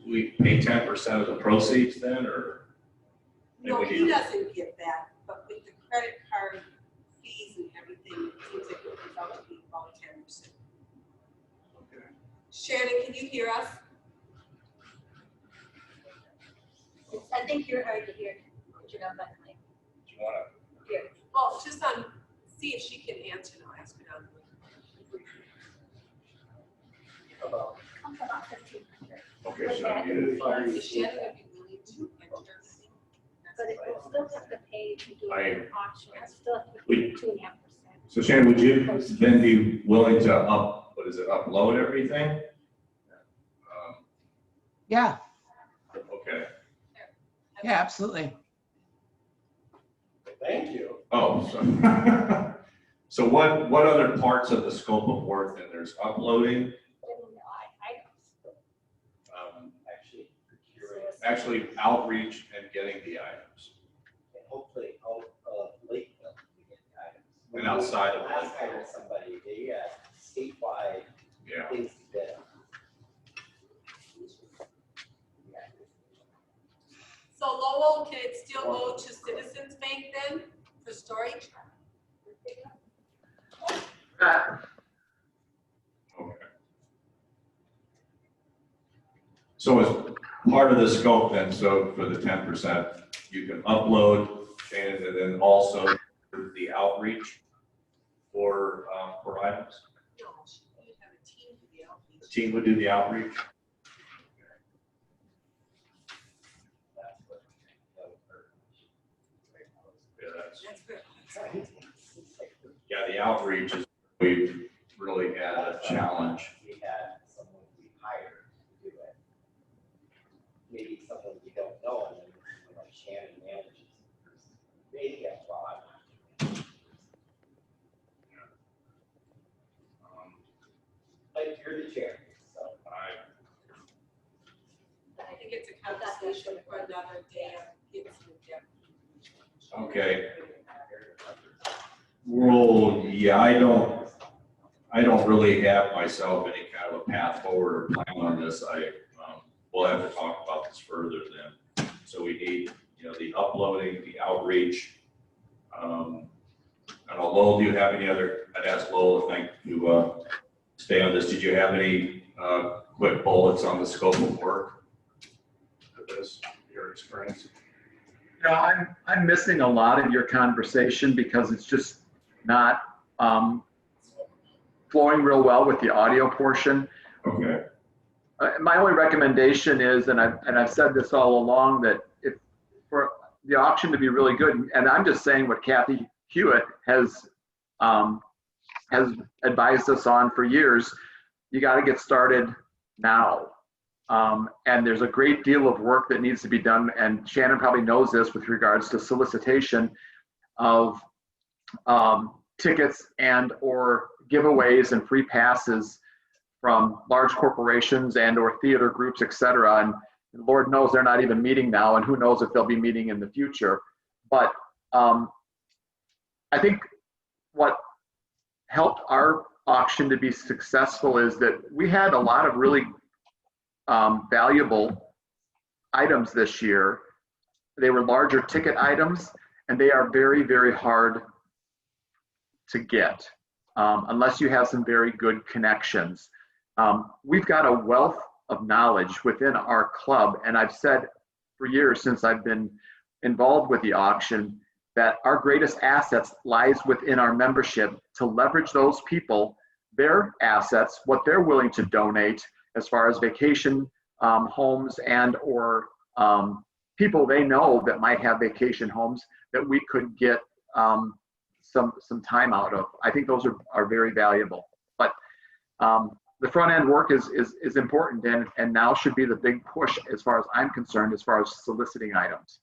we pay 10% of the proceeds then, or? No, we he need- doesn't get that, but with the credit card fees and everything, it seems like it comes out to be about 10%. Okay. Shannon, can you hear us? I think you're hard to hear. Put your gun back, Mike. Do you wanna? Here. Well, just on, see if she can answer now, ask her down. Comes about 1,500. Okay, so I muted it. Is Shannon gonna be willing to enter? But it will still have to pay to do I- an auction. It's still have to We- pay 2.5%. So Shannon, would you then be willing to upload everything? Yeah, Okay. yeah, absolutely. Thank you. Oh, so. So what other parts of the scope of work then? There's uploading, actually outreach and getting the items. And hopefully out of Lakeville, we get items. And outside of Last Lakeville. hired somebody, they had statewide Yeah. things to bid on. So Lowell, can it still go to Citizens Bank then for storage? Okay. So as part of the scope then, so for the 10%, you can upload and then also the outreach for items? No, you have a team to be out. The team would do the outreach? Yeah, That's good. yeah, the outreach is, we've really had a challenge. We had someone we hired to do it. Maybe someone we don't know, and then, Shannon manages the person. Maybe that's why. Like, you're the chair, so. I think it's a conversation for another day. It's with them. Okay. Well, yeah, I don't really have myself any kind of a path forward or plan on this. We'll have to talk about this further then. So we need, the uploading, the outreach. I don't know, Lowell, do you have any other, I'd ask Lowell if you stay on this. Did you have any quick bullets on the scope of work for this, your experience? I'm missing a lot of your conversation because it's just not flowing real well with the audio portion. Okay. My only recommendation is, and I've said this all along, that if for the auction to be really good, and I'm just saying what Kathy Hewitt has advised us on for years, you got to get started now. And there's a great deal of work that needs to be done, and Shannon probably knows this with regards to solicitation of tickets and or giveaways and free passes from large corporations and or theater groups, et cetera. And Lord knows they're not even meeting now, and who knows if they'll be meeting in the future. But I think what helped our auction to be successful is that we had a lot of really valuable items this year. They were larger ticket items, and they are very, very hard to get unless you have some very good connections. We've got a wealth of knowledge within our club, and I've said for years since I've been involved with the auction that our greatest assets lies within our membership to leverage those people, their assets, what they're willing to donate as far as vacation homes and or people they know that might have vacation homes that we could get some time out of. I think those are very valuable. But the front end work is important, and now should be the big push as far as I'm concerned, as far as soliciting items.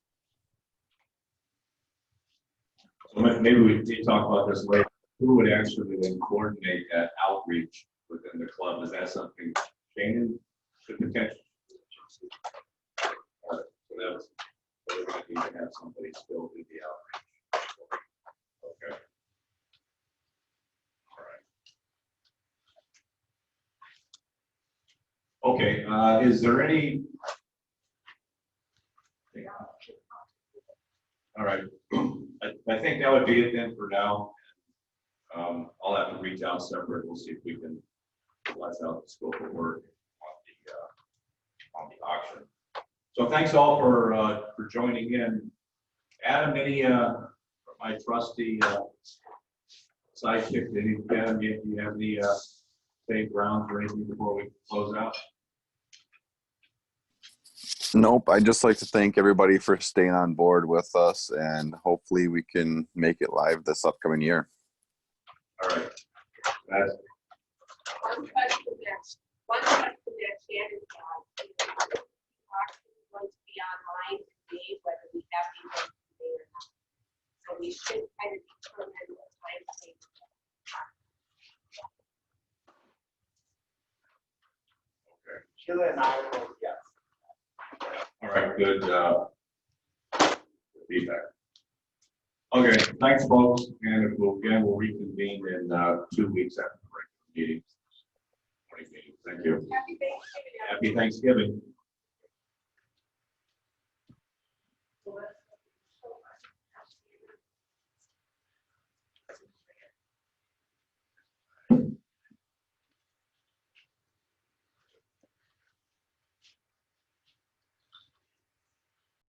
Maybe we need to talk about this later. Who would actually then coordinate that outreach within the club? Is that something Shannon should potentially? So that was, we're going to need to have somebody still do the outreach. Okay. All right. Okay, is there any? All right, I think that would be it then for now. I'll have to reach out separate. We'll see if we can flesh out the scope of work on the auction. So thanks all for joining in. Adam, any my trusty sidekick, Adam, do you have any save grounds or anything before we close out? Nope. I'd just like to thank everybody for staying on board with us, and hopefully we can make it live this upcoming year. All right. One question that Shannon had is auction is going to be online today, whether we have the event today or not. So we should kind of determine what time to take. Okay. Sheila and I will, yes. All right, good feedback. Okay, thanks, folks, and we'll reconvene in 2 weeks after the regular meeting. Thank you. Happy Thanksgiving. Happy Thanksgiving. So let's